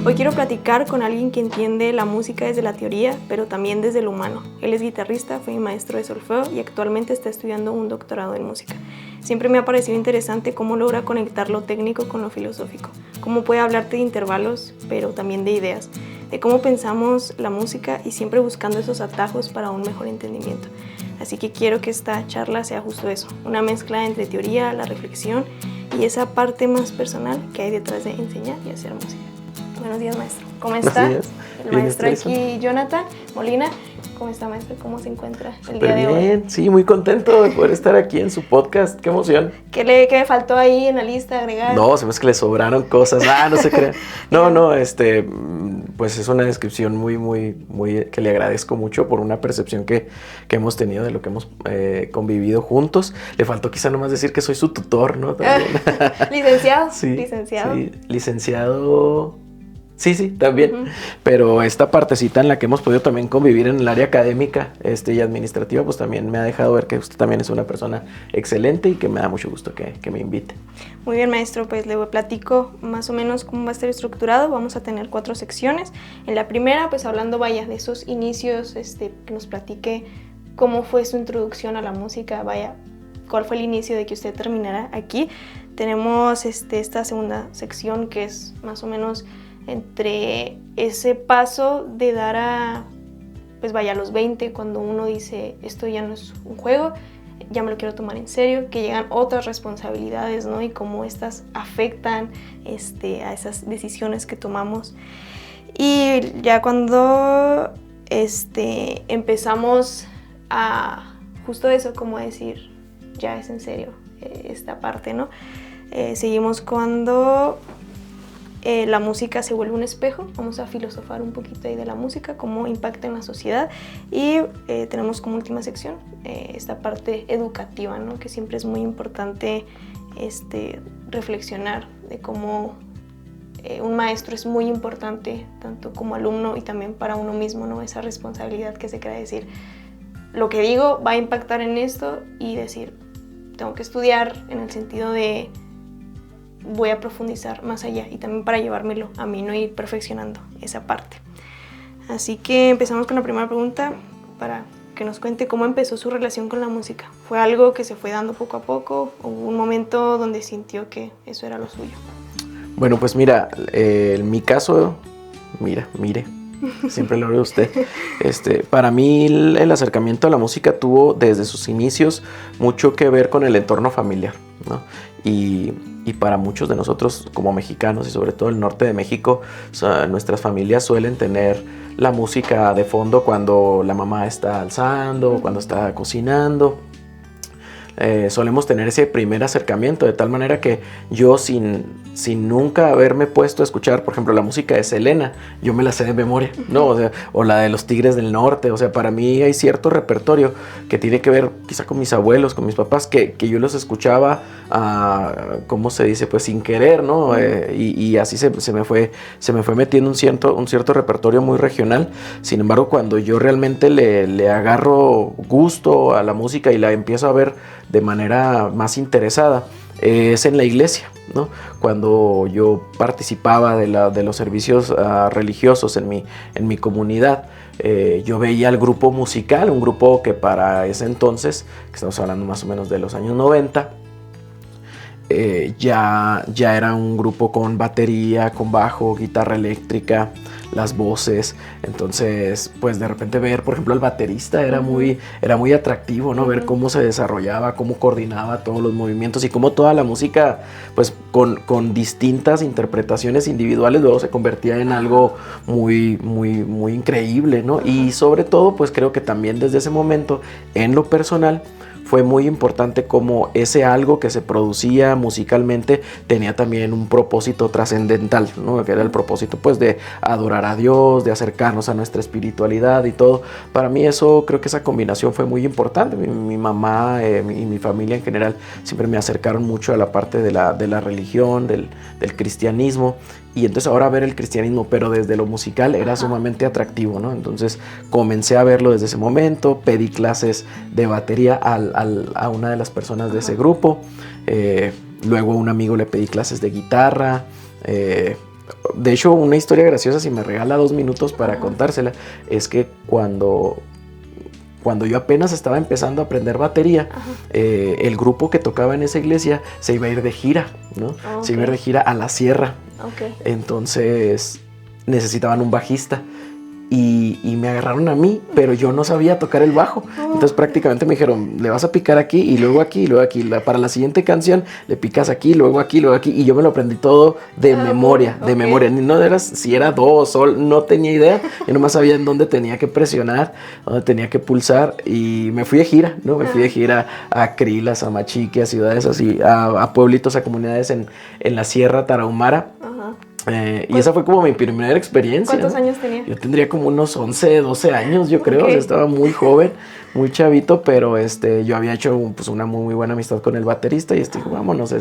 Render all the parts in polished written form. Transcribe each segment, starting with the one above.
Hoy quiero platicar con alguien que entiende la música desde la teoría, pero también desde lo humano. Él es guitarrista, fue mi maestro de solfeo y actualmente está estudiando un doctorado en música. Siempre me ha parecido interesante cómo logra conectar lo técnico con lo filosófico, cómo puede hablarte de intervalos, pero también de ideas, de cómo pensamos la música y siempre buscando esos atajos para un mejor entendimiento. Así que quiero que esta charla sea justo eso, una mezcla entre teoría, la reflexión y esa parte más personal que hay detrás de enseñar y hacer música. Buenos días, maestro. ¿Cómo está? El maestro aquí, Jonathan Molina. ¿Cómo está, maestro? ¿Cómo se encuentra el día de hoy? Bien, sí, muy contento de poder estar aquí en su podcast. ¡Qué emoción! ¿Qué me faltó ahí en la lista agregar? No, se me hace que le sobraron cosas. No se crean. Pues es una descripción muy que le agradezco mucho por una percepción que hemos tenido de lo que hemos convivido juntos. Le faltó quizá nomás decir que soy su tutor, ¿no? También. ¿Licenciado? Sí, ¿Licenciado? Sí, licenciado. Sí, también. Pero esta partecita en la que hemos podido también convivir en el área académica y administrativa, pues también me ha dejado ver que usted también es una persona excelente y que me da mucho gusto que me invite. Muy bien, maestro, pues le platico más o menos cómo va a estar estructurado. Vamos a tener 4 secciones. En la primera, pues hablando, de esos inicios, que nos platique cómo fue su introducción a la música, cuál fue el inicio de que usted terminara aquí. Tenemos esta segunda sección que es más o menos entre ese paso de dar a los 20, cuando uno dice esto ya no es un juego, ya me lo quiero tomar en serio, que llegan otras responsabilidades, ¿no? Y cómo estas afectan a esas decisiones que tomamos. Y ya cuando empezamos a justo eso, como decir, ya es en serio esta parte, ¿no? Seguimos cuando la música se vuelve un espejo. Vamos a filosofar un poquito ahí de la música, cómo impacta en la sociedad. Y tenemos como última sección esta parte educativa, ¿no? Que siempre es muy importante reflexionar de cómo un maestro es muy importante, tanto como alumno y también para uno mismo, ¿no? Esa responsabilidad que se crea de decir, lo que digo va a impactar en esto, y decir, tengo que estudiar en el sentido de voy a profundizar más allá, y también para llevármelo a mí, no ir perfeccionando esa parte. Así que empezamos con la primera pregunta para que nos cuente cómo empezó su relación con la música. ¿Fue algo que se fue dando poco a poco o hubo un momento donde sintió que eso era lo suyo? Bueno, pues mira, en mi caso, mire, siempre lo veo usted. Para mí el acercamiento a la música tuvo desde sus inicios mucho que ver con el entorno familiar, ¿no? Y para muchos de nosotros como mexicanos y sobre todo el norte de México, nuestras familias suelen tener la música de fondo cuando la mamá está alzando, cuando está cocinando. Solemos tener ese primer acercamiento, de tal manera que yo sin nunca haberme puesto a escuchar, por ejemplo, la música de Selena, yo me la sé de memoria, ¿no? O la de los Tigres del Norte. O sea, para mí hay cierto repertorio que tiene que ver quizá con mis abuelos, con mis papás, que yo los escuchaba, ¿cómo se dice? Pues sin querer, ¿no? Y así se me fue metiendo un cierto repertorio muy regional. Sin embargo, cuando yo realmente le agarro gusto a la música y la empiezo a ver de manera más interesada, es en la iglesia, ¿no? Cuando yo participaba de los servicios religiosos en mi comunidad, yo veía el grupo musical, un grupo que para ese entonces, que estamos hablando más o menos de los años 90, ya era un grupo con batería, con bajo, guitarra eléctrica, las voces. Entonces, pues de repente ver, por ejemplo, el baterista era muy atractivo, ¿no? Ver cómo se desarrollaba, cómo coordinaba todos los movimientos y cómo toda la música, pues con distintas interpretaciones individuales, luego se convertía en algo muy increíble, ¿no? Y sobre todo, pues creo que también desde ese momento, en lo personal, fue muy importante como ese algo que se producía musicalmente tenía también un propósito trascendental, ¿no? Que era el propósito, pues, de adorar a Dios, de acercarnos a nuestra espiritualidad y todo. Para mí eso, creo que esa combinación fue muy importante. Mi mamá y mi familia en general siempre me acercaron mucho a la parte de la religión, del cristianismo. Y entonces ahora ver el cristianismo, pero desde lo musical, era sumamente atractivo, ¿no? Entonces comencé a verlo desde ese momento, pedí clases de batería a una de las personas de ese grupo, luego a un amigo le pedí clases de guitarra, de hecho, una historia graciosa, si me regala 2 minutos para contársela, es que cuando yo apenas estaba empezando a aprender batería, el grupo que tocaba en esa iglesia se iba a ir de gira, ¿no? Okay. Se iba a ir de gira a la sierra. Okay. Entonces necesitaban un bajista. Y me agarraron a mí, pero yo no sabía tocar el bajo. Entonces prácticamente me dijeron, le vas a picar aquí y luego aquí y luego aquí. Para la siguiente canción le picas aquí, luego aquí, luego aquí. Y yo me lo aprendí todo de memoria, de memoria. No era si era do o sol, no tenía idea. Yo nomás sabía en dónde tenía que presionar, dónde tenía que pulsar. Y me fui de gira, ¿no? Me fui de gira a Krilas, a Machique, a ciudades así, a pueblitos, a comunidades en la Sierra Tarahumara. Y esa fue como mi primera experiencia. ¿Cuántos años tenía? Yo tendría como unos 11, 12 años, yo creo. Okay. O sea, estaba muy joven, muy chavito, pero yo había hecho pues, una muy buena amistad con el baterista y dijo, vámonos,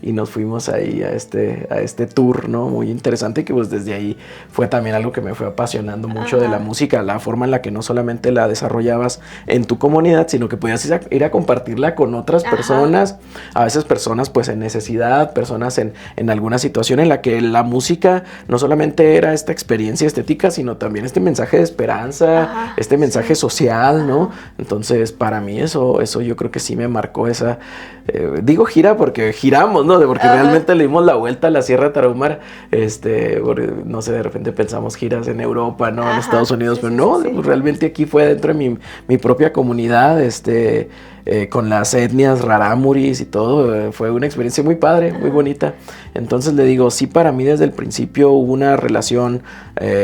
y nos fuimos ahí a este tour, ¿no? Muy interesante, y que pues desde ahí fue también algo que me fue apasionando mucho de la música, la forma en la que no solamente la desarrollabas en tu comunidad, sino que podías ir a compartirla con otras personas, a veces personas pues en necesidad, personas en alguna situación en la que la música no solamente era esta experiencia estética, sino también este mensaje de esperanza, este mensaje social, ¿no? Entonces, para mí eso yo creo que sí me marcó esa, digo gira porque giramos, ¿no? Porque realmente le dimos la vuelta a la Sierra Tarahumara, no sé, de repente pensamos giras en Europa, ¿no? En Estados Unidos, pero no, realmente aquí fue dentro de mi propia comunidad, con las etnias rarámuris y todo, fue una experiencia muy padre, muy bonita. Entonces le digo, sí, para mí desde el principio hubo una relación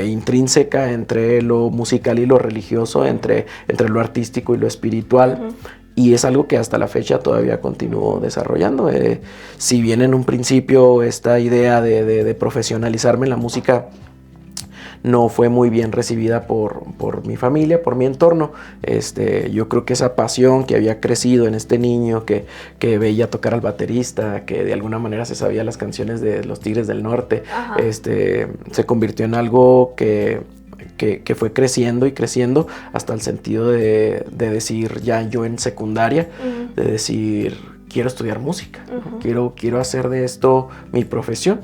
intrínseca entre lo musical y lo religioso, entre lo artístico y lo espiritual. Y es algo que hasta la fecha todavía continúo desarrollando. Si bien en un principio esta idea de profesionalizarme en la música no fue muy bien recibida por mi familia, por mi entorno. Yo creo que esa pasión que había crecido en este niño que veía tocar al baterista, que de alguna manera se sabía las canciones de los Tigres del Norte, se convirtió en algo que fue creciendo y creciendo hasta el sentido de decir ya yo en secundaria, de decir quiero estudiar música, quiero hacer de esto mi profesión.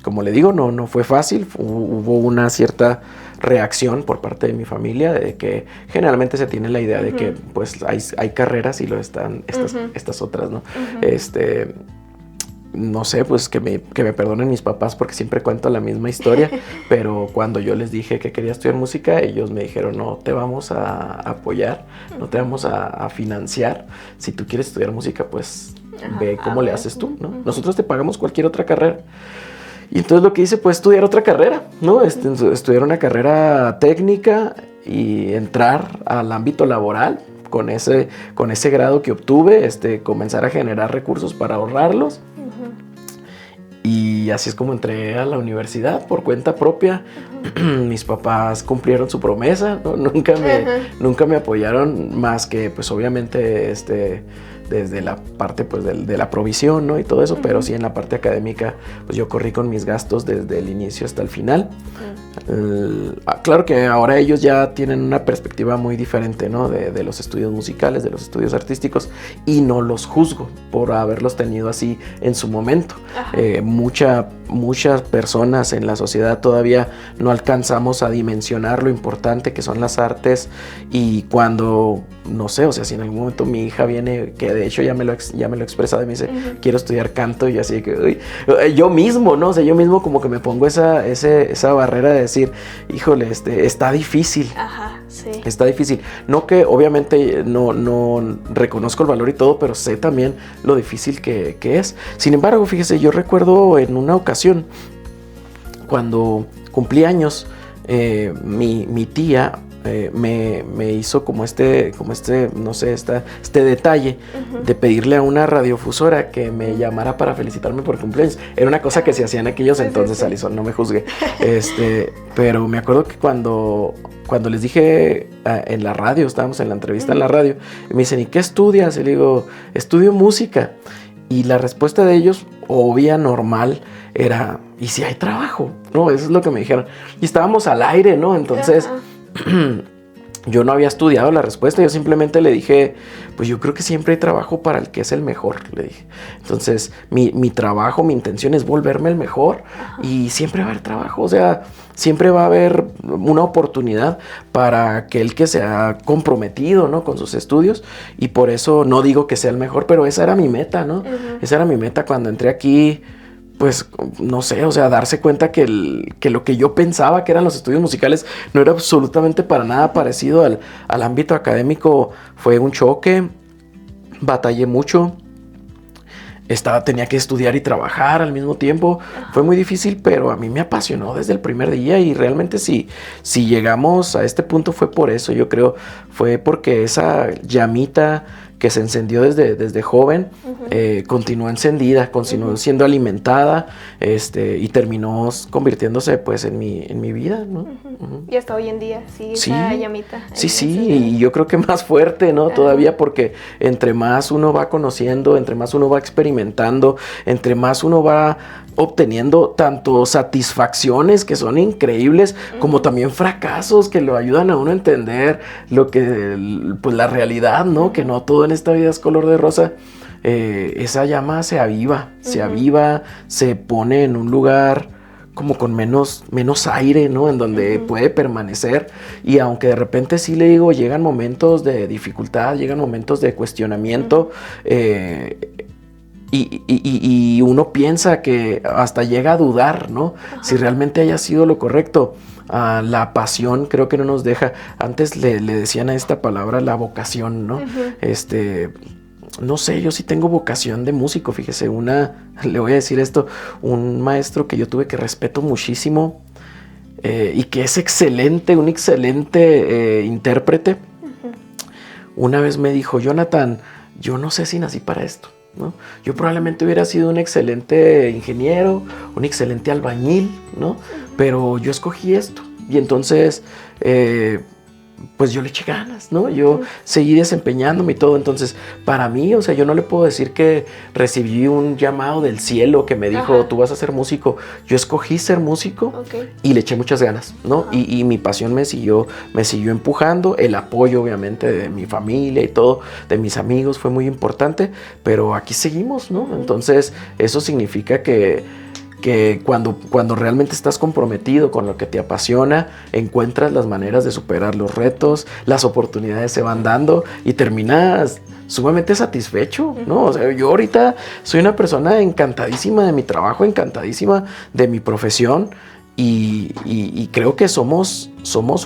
Como le digo, no fue fácil, hubo una cierta reacción por parte de mi familia, de que generalmente se tiene la idea de que pues hay carreras y lo están estas otras, ¿no? No sé, pues que me perdonen mis papás porque siempre cuento la misma historia, pero cuando yo les dije que quería estudiar música, ellos me dijeron, no te vamos a apoyar, no te vamos a financiar. Si tú quieres estudiar música, pues ve cómo le haces tú, ¿no? Nosotros te pagamos cualquier otra carrera. Y entonces lo que hice fue estudiar otra carrera, ¿no? Estudiar una carrera técnica y entrar al ámbito laboral. Con ese grado que obtuve, comenzar a generar recursos para ahorrarlos. Y así es como entré a la universidad por cuenta propia. Mis papás cumplieron su promesa, ¿no? Nunca me apoyaron más que, pues obviamente, desde la parte pues de la provisión, ¿no? Y todo eso, pero sí en la parte académica, pues yo corrí con mis gastos desde el inicio hasta el final. Claro que ahora ellos ya tienen una perspectiva muy diferente, ¿no? De los estudios musicales, de los estudios artísticos, y no los juzgo por haberlos tenido así en su momento. Muchas personas en la sociedad todavía no alcanzamos a dimensionar lo importante que son las artes, y cuando, no sé, o sea, si en algún momento mi hija viene, que de hecho ya me lo ha expresado y me dice, quiero estudiar canto, y así que, yo mismo, ¿no? O sea, yo mismo como que me pongo esa barrera de decir, híjole, está difícil. Sí. Está difícil. No que obviamente no reconozco el valor y todo, pero sé también lo difícil que es. Sin embargo, fíjese, yo recuerdo en una ocasión, cuando cumplí años, mi tía me hizo como no sé, este detalle de pedirle a una radiofusora que me llamara para felicitarme por cumpleaños. Era una cosa que se hacía en aquellos entonces, Alison, no me juzgue. Pero me acuerdo que cuando les dije en la radio, estábamos en la entrevista en la radio, y me dicen, ¿y qué estudias? Y le digo, estudio música. Y la respuesta de ellos, obvia, normal, era, ¿y si hay trabajo? No, eso es lo que me dijeron. Y estábamos al aire, ¿no? Entonces Yo no había estudiado la respuesta, yo simplemente le dije, pues yo creo que siempre hay trabajo para el que es el mejor, le dije. Entonces, mi trabajo, mi intención es volverme el mejor y siempre va a haber trabajo, o sea, siempre va a haber una oportunidad para aquel que se ha comprometido, ¿no?, con sus estudios, y por eso no digo que sea el mejor, pero esa era mi meta, ¿no? Esa era mi meta cuando entré aquí. Pues, no sé, o sea, darse cuenta que lo que yo pensaba que eran los estudios musicales no era absolutamente para nada parecido al ámbito académico. Fue un choque, batallé mucho, tenía que estudiar y trabajar al mismo tiempo. Fue muy difícil, pero a mí me apasionó desde el primer día, y realmente si llegamos a este punto fue por eso, yo creo, fue porque esa llamita que se encendió desde joven, continuó encendida, continuó siendo alimentada, y terminó convirtiéndose pues en mi vida, ¿no? Y hasta hoy en día sigue esa llamita. Sí, y yo creo que más fuerte, ¿no? Todavía, porque entre más uno va conociendo, entre más uno va experimentando, entre más uno va obteniendo tanto satisfacciones que son increíbles, como también fracasos que lo ayudan a uno a entender pues la realidad, ¿no? Que no todo en esta vida es color de rosa. Esa llama se aviva, se pone en un lugar como con menos aire, ¿no? En donde puede permanecer, y aunque de repente sí le digo, llegan momentos de dificultad, llegan momentos de cuestionamiento, y uno piensa que hasta llega a dudar, ¿no? Si realmente haya sido lo correcto. La pasión creo que no nos deja. Antes le decían a esta palabra la vocación, ¿no? No sé, yo sí tengo vocación de músico, fíjese, le voy a decir esto, un maestro que yo tuve que respeto muchísimo, y que es un excelente intérprete, una vez me dijo, Jonathan, yo no sé si nací para esto, ¿no? Yo probablemente hubiera sido un excelente ingeniero, un excelente albañil, ¿no? Pero yo escogí esto, y entonces pues yo le eché ganas, ¿no? Yo seguí desempeñándome y todo. Entonces, para mí, o sea, yo no le puedo decir que recibí un llamado del cielo que me dijo, tú vas a ser músico. Yo escogí ser músico, y le eché muchas ganas, ¿no? Y mi pasión me siguió empujando. El apoyo, obviamente, de mi familia y todo, de mis amigos, fue muy importante. Pero aquí seguimos, ¿no? Entonces, eso significa que cuando realmente estás comprometido con lo que te apasiona, encuentras las maneras de superar los retos, las oportunidades se van dando y terminas sumamente satisfecho, ¿no? O sea, yo ahorita soy una persona encantadísima de mi trabajo, encantadísima de mi profesión, y creo que somos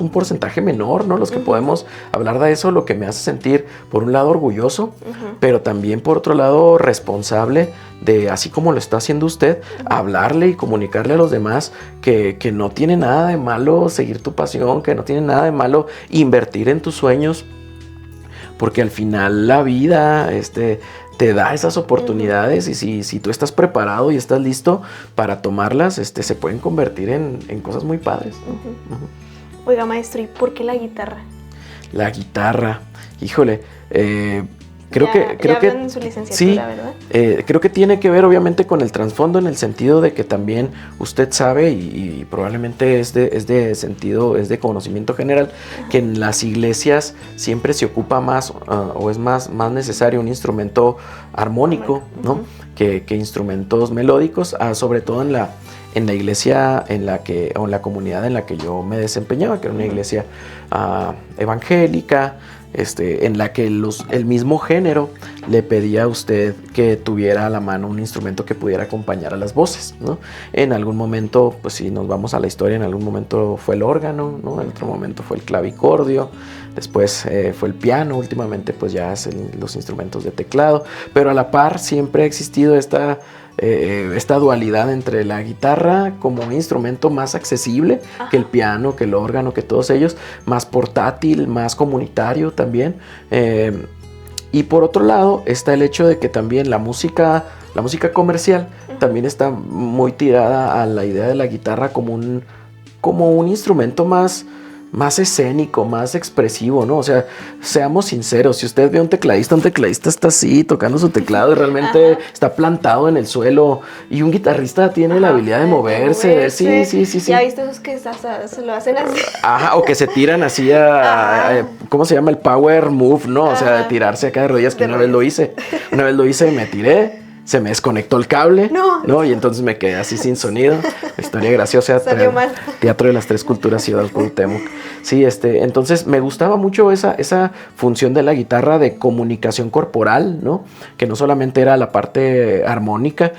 un porcentaje menor, ¿no? Los que podemos hablar de eso, lo que me hace sentir, por un lado, orgulloso, pero también, por otro lado, responsable de, así como lo está haciendo usted, hablarle y comunicarle a los demás que no tiene nada de malo seguir tu pasión, que no tiene nada de malo invertir en tus sueños, porque al final la vida te da esas oportunidades, y si tú estás preparado y estás listo para tomarlas, se pueden convertir en cosas muy padres, ¿no? Oiga, maestro, ¿y por qué la guitarra? La guitarra, híjole, creo que en su licenciatura, sí, ¿verdad? Creo que tiene que ver obviamente con el trasfondo, en el sentido de que también usted sabe, y probablemente es de conocimiento general, que en las iglesias siempre se ocupa más, o es más necesario un instrumento armónico, ¿no? Que instrumentos melódicos, sobre todo en la iglesia o en la comunidad en la que yo me desempeñaba, que era una iglesia evangélica, en la que el mismo género le pedía a usted que tuviera a la mano un instrumento que pudiera acompañar a las voces, ¿no? En algún momento, pues si nos vamos a la historia, en algún momento fue el órgano, ¿no? En otro momento fue el clavicordio, después fue el piano, últimamente pues ya es los instrumentos de teclado, pero a la par siempre ha existido esta dualidad entre la guitarra como un instrumento más accesible que el piano, que el órgano, que todos ellos, más portátil, más comunitario también, y por otro lado está el hecho de que también la música comercial también está muy tirada a la idea de la guitarra como un instrumento más más escénico, más expresivo, ¿no? O sea, seamos sinceros, si usted ve a un tecladista está así tocando su teclado y realmente está plantado en el suelo, y un guitarrista tiene la habilidad de moverse. Sí. Ya viste esos que hasta se lo hacen así. Ajá, o que se tiran así ¿cómo se llama? El power move, ¿no? O sea, de tirarse acá de rodillas, que una vez lo hice, me tiré, se me desconectó el cable, ¿no? Y entonces me quedé así sin sonido. Historia graciosa. Salió mal. Teatro de las Tres Culturas, Ciudad Cuauhtémoc. Sí, entonces me gustaba mucho esa función de la guitarra de comunicación corporal, ¿no? Que no solamente era la parte armónica,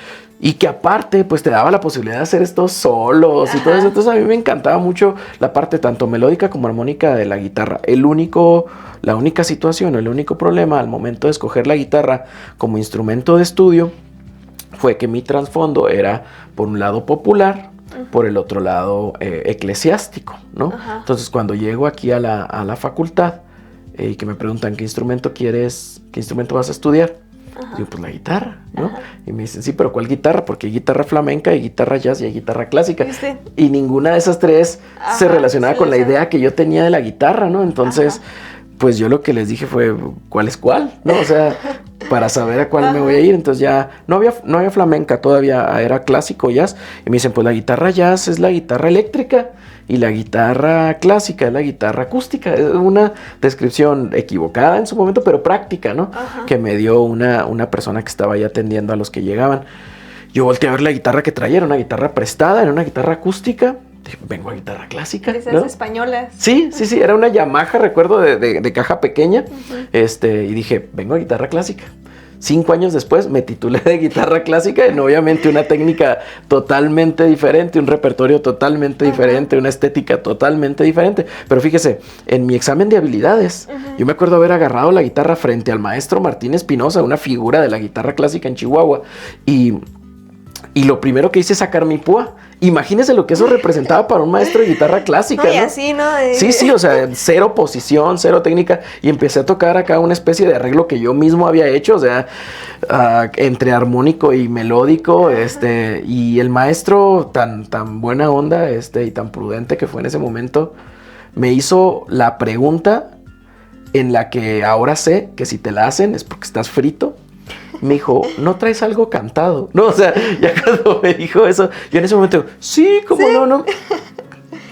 y que aparte, pues te daba la posibilidad de hacer estos solos y todo eso. Entonces a mí me encantaba mucho la parte tanto melódica como armónica de la guitarra. La única situación, el único problema al momento de escoger la guitarra como instrumento de estudio fue que mi trasfondo era, por un lado, popular, por el otro lado, eclesiástico, ¿no? Entonces cuando llego aquí a la facultad y que me preguntan qué instrumento vas a estudiar, digo, pues la guitarra, ¿no? Y me dicen, sí, pero ¿cuál guitarra? Porque hay guitarra flamenca, hay guitarra jazz y hay guitarra clásica. ¿Viste? Y ninguna de esas tres se relacionaba con la idea que yo tenía de la guitarra, ¿no? Entonces, pues yo lo que les dije fue, ¿cuál es cuál? ¿No? O sea, para saber a cuál me voy a ir. Entonces ya no había flamenca, todavía era clásico, jazz. Y me dicen, pues la guitarra jazz es la guitarra eléctrica y la guitarra clásica es la guitarra acústica. Es una descripción equivocada en su momento, pero práctica, ¿no? Que me dio una persona que estaba ahí atendiendo a los que llegaban. Yo volteé a ver la guitarra que traía, era una guitarra prestada, era una guitarra acústica. Dije, vengo a guitarra clásica, esas españolas. Sí, era una Yamaha, recuerdo, de caja pequeña. Y dije, vengo a guitarra clásica. 5 años después me titulé de guitarra clásica, y obviamente una técnica totalmente diferente, un repertorio totalmente diferente, una estética totalmente diferente. Pero fíjese, en mi examen de habilidades, yo me acuerdo haber agarrado la guitarra frente al maestro Martín Espinosa, una figura de la guitarra clásica en Chihuahua, y lo primero que hice es sacar mi púa. Imagínese lo que eso representaba para un maestro de guitarra clásica, ¿no? Y así, ¿no? Sí, o sea, cero posición, cero técnica. Y empecé a tocar acá una especie de arreglo que yo mismo había hecho, o sea, entre armónico y melódico, y el maestro tan buena onda, y tan prudente que fue en ese momento, me hizo la pregunta en la que ahora sé que si te la hacen es porque estás frito. Me dijo, ¿no traes algo cantado? No, o sea, ya cuando me dijo eso, yo en ese momento, sí, ¿cómo no?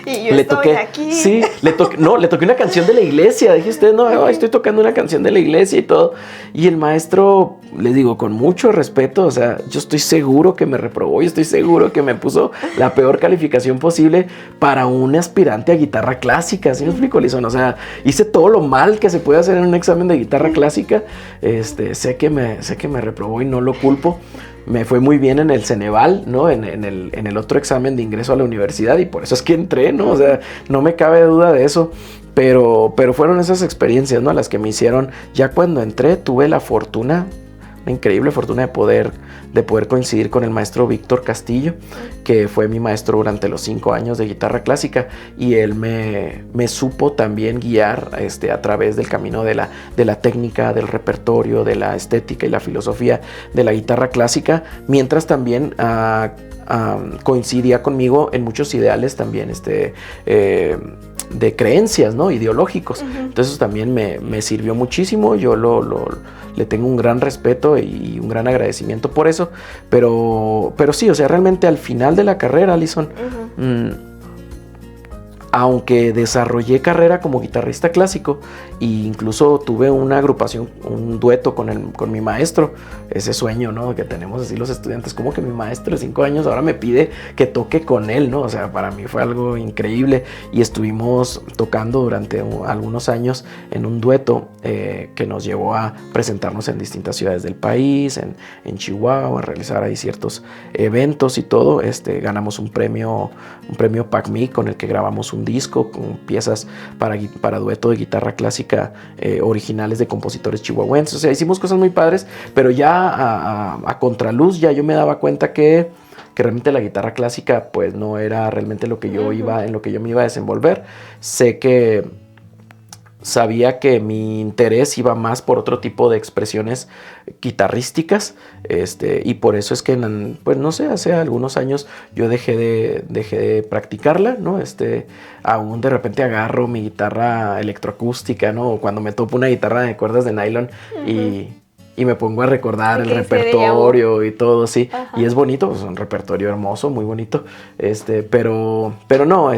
Y yo estoy aquí. Sí, le toqué una canción de la iglesia. Dije, estoy tocando una canción de la iglesia y todo. Y el maestro, les digo, con mucho respeto, o sea, yo estoy seguro que me reprobó, yo estoy seguro que me puso la peor calificación posible para un aspirante a guitarra clásica. ¿Sí me explico, Lizón? O sea, hice todo lo mal que se puede hacer en un examen de guitarra clásica. Sé que me reprobó y no lo culpo. Me fue muy bien en el Ceneval, ¿no? En el otro examen de ingreso a la universidad, y por eso es que entré, ¿no? O sea, no me cabe duda de eso. Pero fueron esas experiencias, ¿no? Las que me hicieron. Ya cuando entré tuve la fortuna, una increíble fortuna de poder coincidir con el maestro Víctor Castillo, que fue mi maestro durante los 5 años de guitarra clásica, y él me supo también guiar a través del camino de la técnica, del repertorio, de la estética y la filosofía de la guitarra clásica, mientras también coincidía conmigo en muchos ideales también de creencias, ¿no? Ideológicos. Entonces también me sirvió muchísimo. Yo le tengo un gran respeto y un gran agradecimiento por eso. Pero sí, o sea, realmente al final de la carrera, Alison, aunque desarrollé carrera como guitarrista clásico e incluso tuve una agrupación, un dueto con mi maestro, ese sueño, ¿no? Que tenemos así los estudiantes, como que mi maestro de 5 años ahora me pide que toque con él, ¿no? O sea, para mí fue algo increíble, y estuvimos tocando durante algunos años en un dueto que nos llevó a presentarnos en distintas ciudades del país, en Chihuahua, a realizar ahí ciertos eventos y todo. Ganamos un premio PACMI con el que grabamos un disco con piezas para dueto de guitarra clásica originales de compositores chihuahuenses. O sea, hicimos cosas muy padres, pero ya a contraluz ya yo me daba cuenta que realmente la guitarra clásica pues no era realmente lo que yo me iba a desenvolver. Sé que sabía que mi interés iba más por otro tipo de expresiones guitarrísticas, y por eso es que, pues no sé, hace algunos años yo dejé de practicarla, ¿no? Aún de repente agarro mi guitarra electroacústica, ¿no? O cuando me topo una guitarra de cuerdas de nylon y me pongo a recordar el repertorio y todo, sí. Ajá. Y es bonito, pues un repertorio hermoso, muy bonito, pero no,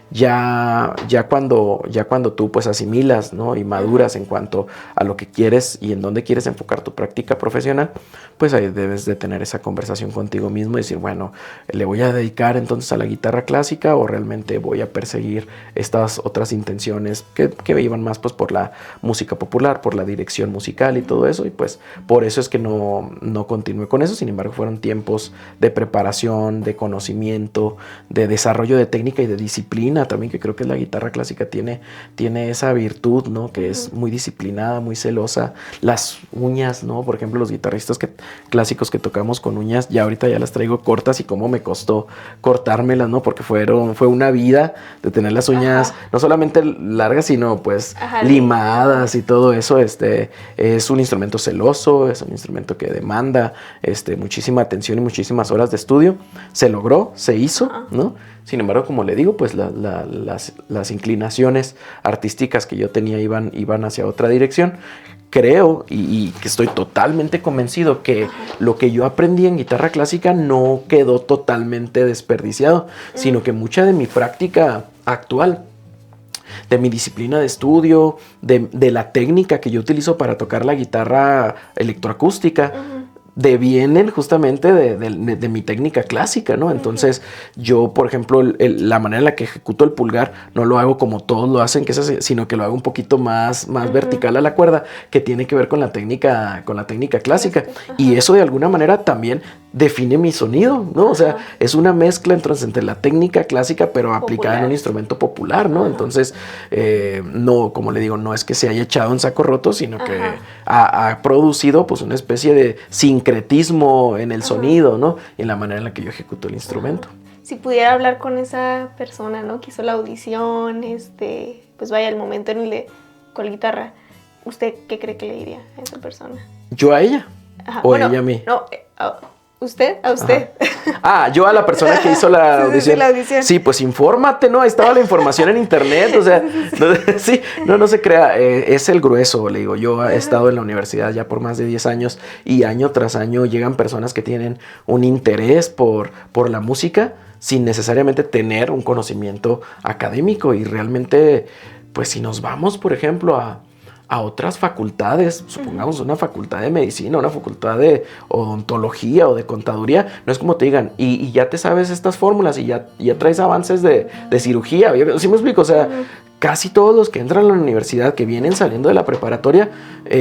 ya cuando tú pues asimilas, ¿no? Y maduras en cuanto a lo que quieres y en dónde quieres enfocar tu práctica profesional, pues ahí debes de tener esa conversación contigo mismo y decir, bueno, ¿le voy a dedicar entonces a la guitarra clásica o realmente voy a perseguir estas otras intenciones que me iban más pues por la música popular, por la dirección musical y todo eso? Y pues por eso es que no continué con eso. Sin embargo, fueron tiempos de preparación, de conocimiento, de desarrollo de técnica y de disciplina también, que creo que la guitarra clásica tiene esa virtud, ¿no? Que es muy disciplinada, muy celosa. Las uñas, ¿no? Por ejemplo, los guitarristas clásicos que tocamos con uñas, ya ahorita ya las traigo cortas y cómo me costó cortármelas, ¿no? Porque fue una vida de tener las uñas no solamente largas, sino pues limadas y todo eso. Es un instrumento celoso, es un instrumento que demanda muchísima atención y muchísimas horas de estudio. Se logró, se hizo, ¿no? Sin embargo, como le digo, pues las inclinaciones artísticas que yo tenía iban hacia otra dirección. Creo y que estoy totalmente convencido que lo que yo aprendí en guitarra clásica no quedó totalmente desperdiciado, sino que mucha de mi práctica actual, de mi disciplina de estudio, de la técnica que yo utilizo para tocar la guitarra electroacústica, devienen justamente de mi técnica clásica, ¿no? Entonces, yo, por ejemplo, la manera en la que ejecuto el pulgar no lo hago como todos lo hacen, sino que lo hago un poquito más vertical a la cuerda, que tiene que ver con la técnica clásica. Y eso de alguna manera también define mi sonido, ¿no? O sea, es una mezcla entonces entre la técnica clásica, pero aplicada en un instrumento popular, ¿no? Entonces, no, como le digo, no es que se haya echado en saco roto, sino que ha producido pues una especie de sincretismo en el sonido, ¿no? Y en la manera en la que yo ejecuto el instrumento. Si pudiera hablar con esa persona, ¿no? Que hizo la audición, pues vaya, el momento en el de con la guitarra, ¿usted qué cree que le diría a esa persona? ¿Yo a ella? ¿O ella a mí? No, ¿usted? A usted. Yo a la persona que hizo la audición. Sí, la audición. Sí, pues infórmate, ¿no? Ahí estaba la información en internet, o sea, no se crea, es el grueso, le digo. Yo he estado en la universidad ya por más de 10 años y año tras año llegan personas que tienen un interés por la música sin necesariamente tener un conocimiento académico. Y realmente, pues si nos vamos, por ejemplo, a otras facultades, supongamos una facultad de medicina, una facultad de odontología o de contaduría, no es como te digan, y ya te sabes estas fórmulas y ya traes avances de cirugía. ¿Sí me explico? O sea, casi todos los que entran a la universidad, que vienen saliendo de la preparatoria,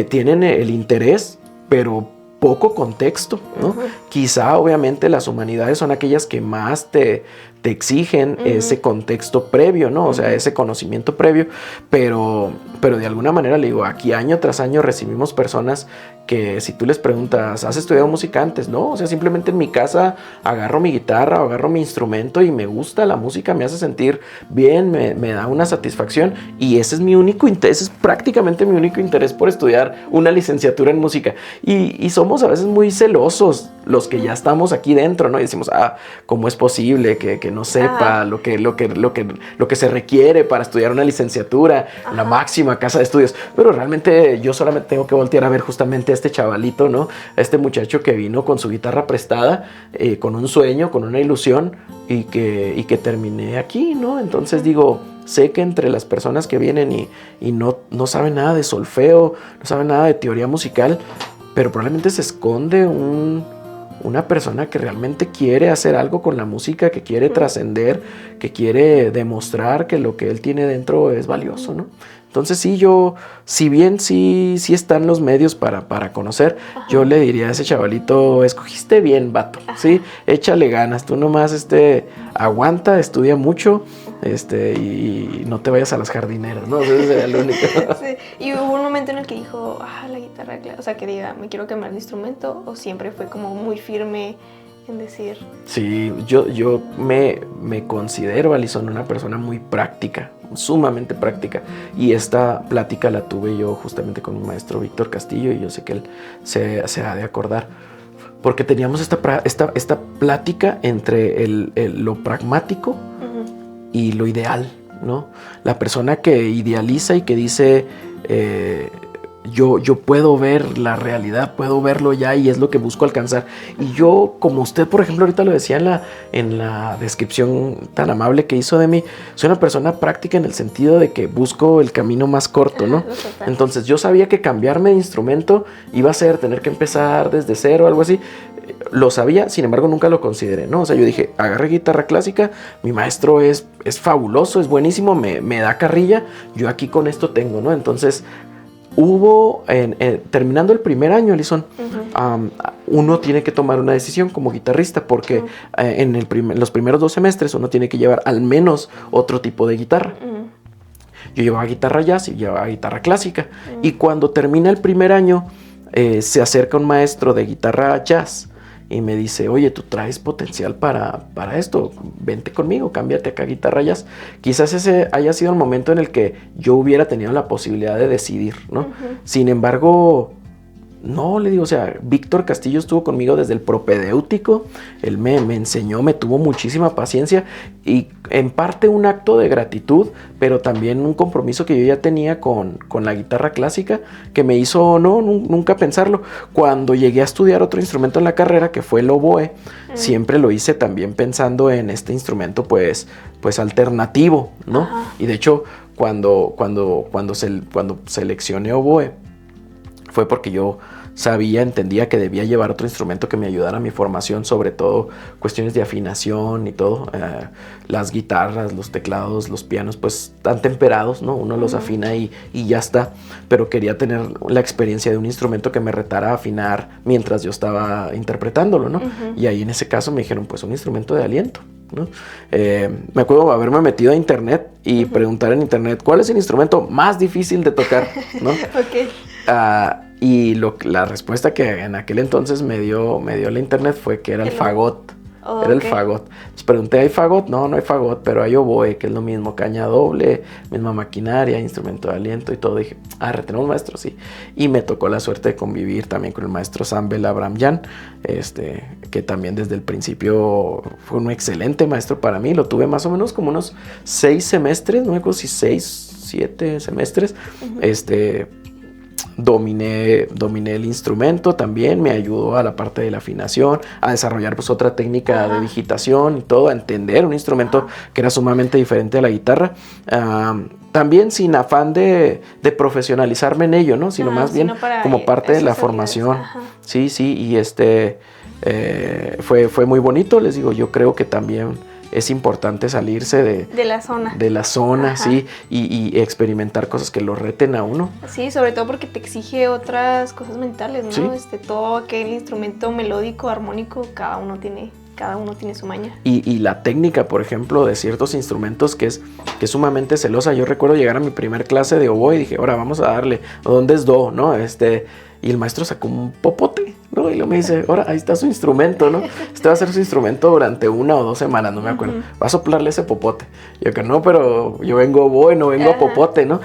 tienen el interés, pero poco contexto, ¿no? Quizá, obviamente, las humanidades son aquellas que más te exigen ese contexto previo, ¿no? O sea, ese conocimiento previo, pero de alguna manera, le digo, aquí año tras año recibimos personas que si tú les preguntas, ¿has estudiado música antes? No, o sea, simplemente en mi casa agarro mi guitarra o agarro mi instrumento y me gusta la música, me hace sentir bien, me da una satisfacción, y ese es mi único interés, es prácticamente mi único interés por estudiar una licenciatura en música. Y somos a veces muy celosos los que ya estamos aquí dentro, ¿no? Y decimos, ¿cómo es posible que no sepa lo que se requiere para estudiar una licenciatura, la máxima casa de estudios? Pero realmente yo solamente tengo que voltear a ver justamente a este chavalito, ¿no? A este muchacho que vino con su guitarra prestada, con un sueño, con una ilusión, y que terminé aquí, ¿no? Entonces digo, sé que entre las personas que vienen y no saben nada de solfeo, no saben nada de teoría musical, pero probablemente se esconde una persona que realmente quiere hacer algo con la música, que quiere trascender, que quiere demostrar que lo que él tiene dentro es valioso, ¿no? Entonces sí, si bien sí están los medios para conocer, yo le diría a ese chavalito, escogiste bien, vato, ¿sí? Échale ganas, tú nomás aguanta, estudia mucho, y no te vayas a las jardineras, ¿no? Ese sería el único. Sí. Y hubo un momento en el que dijo, la guitarra, o sea, que diga, me quiero cambiar de instrumento, o siempre fue como muy firme en decir. Sí, yo me considero, Alison, una persona muy práctica, sumamente práctica. Y esta plática la tuve yo justamente con mi maestro Víctor Castillo, y yo sé que él se ha de acordar, porque teníamos esta plática entre lo pragmático y lo ideal, ¿no? La persona que idealiza y que dice... Yo puedo ver la realidad, puedo verlo ya y es lo que busco alcanzar. Y yo, como usted, por ejemplo, ahorita lo decía en la descripción tan amable que hizo de mí, soy una persona práctica en el sentido de que busco el camino más corto, ¿no? Entonces yo sabía que cambiarme de instrumento iba a ser tener que empezar desde cero, algo así. Lo sabía, sin embargo nunca lo consideré, ¿no? O sea, yo dije, agarré guitarra clásica, mi maestro es fabuloso, es buenísimo, me da carrilla, yo aquí con esto tengo, ¿no? Entonces... Hubo, terminando el primer año, Alison, uno tiene que tomar una decisión como guitarrista, porque en los primeros 2 semestres uno tiene que llevar al menos otro tipo de guitarra. Yo llevaba guitarra jazz y llevaba guitarra clásica. Y cuando termina el primer año, se acerca un maestro de guitarra jazz y me dice, oye, tú traes potencial para esto, vente conmigo, cámbiate acá a guitarra jazz. Quizás ese haya sido el momento en el que yo hubiera tenido la posibilidad de decidir, ¿no? Sin embargo, no, le digo, o sea, Víctor Castillo estuvo conmigo desde el propedéutico, él me enseñó, me tuvo muchísima paciencia y en parte un acto de gratitud, pero también un compromiso que yo ya tenía con la guitarra clásica que me hizo nunca pensarlo. Cuando llegué a estudiar otro instrumento en la carrera, que fue el oboe, siempre lo hice también pensando en este instrumento pues alternativo, ¿no? Y de hecho, cuando seleccioné oboe, fue porque yo entendía que debía llevar otro instrumento que me ayudara a mi formación, sobre todo cuestiones de afinación y todo. Las guitarras, los teclados, los pianos, pues están temperados, ¿no? Uno los afina y ya está. Pero quería tener la experiencia de un instrumento que me retara a afinar mientras yo estaba interpretándolo, ¿no? Y ahí en ese caso me dijeron, pues un instrumento de aliento, ¿no? Me acuerdo haberme metido a internet y preguntar en internet, ¿cuál es el instrumento más difícil de tocar? ¿No? Y la respuesta que en aquel entonces me dio la internet fue que era el fagot. Era el fagot. Entonces pregunté, ¿hay fagot? No hay fagot, pero hay oboe, que es lo mismo, caña doble, misma maquinaria, instrumento de aliento y todo. Dije, tenemos maestro, sí. Y me tocó la suerte de convivir también con el maestro Sambel Abramyan, que también desde el principio fue un excelente maestro para mí. Lo tuve más o menos como unos 6 semestres, no me acuerdo si 6, 7 semestres. Dominé el instrumento también, me ayudó a la parte de la afinación, a desarrollar pues otra técnica de digitación y todo, a entender un instrumento que era sumamente diferente a la guitarra, también sin afán de profesionalizarme en ello, ¿no? Sino más bien como parte de la formación. Sí, y fue muy bonito, les digo, yo creo que también es importante salirse de la zona, sí, y experimentar cosas que lo reten a uno. Sí, sobre todo porque te exige otras cosas mentales, ¿no? Sí. Todo aquel instrumento melódico, armónico, cada uno tiene su maña. Y la técnica, por ejemplo, de ciertos instrumentos que es sumamente celosa. Yo recuerdo llegar a mi primer clase de oboe y dije, ahora vamos a darle, ¿dónde es do? ¿No? Y el maestro sacó un popote, ¿no? Y luego me dice, ahora ahí está su instrumento, ¿no? Este va a ser su instrumento durante 1 o 2 semanas, no me acuerdo. Va a soplarle ese popote. Y yo que no, pero yo vengo oboe, no vengo a popote, ¿no?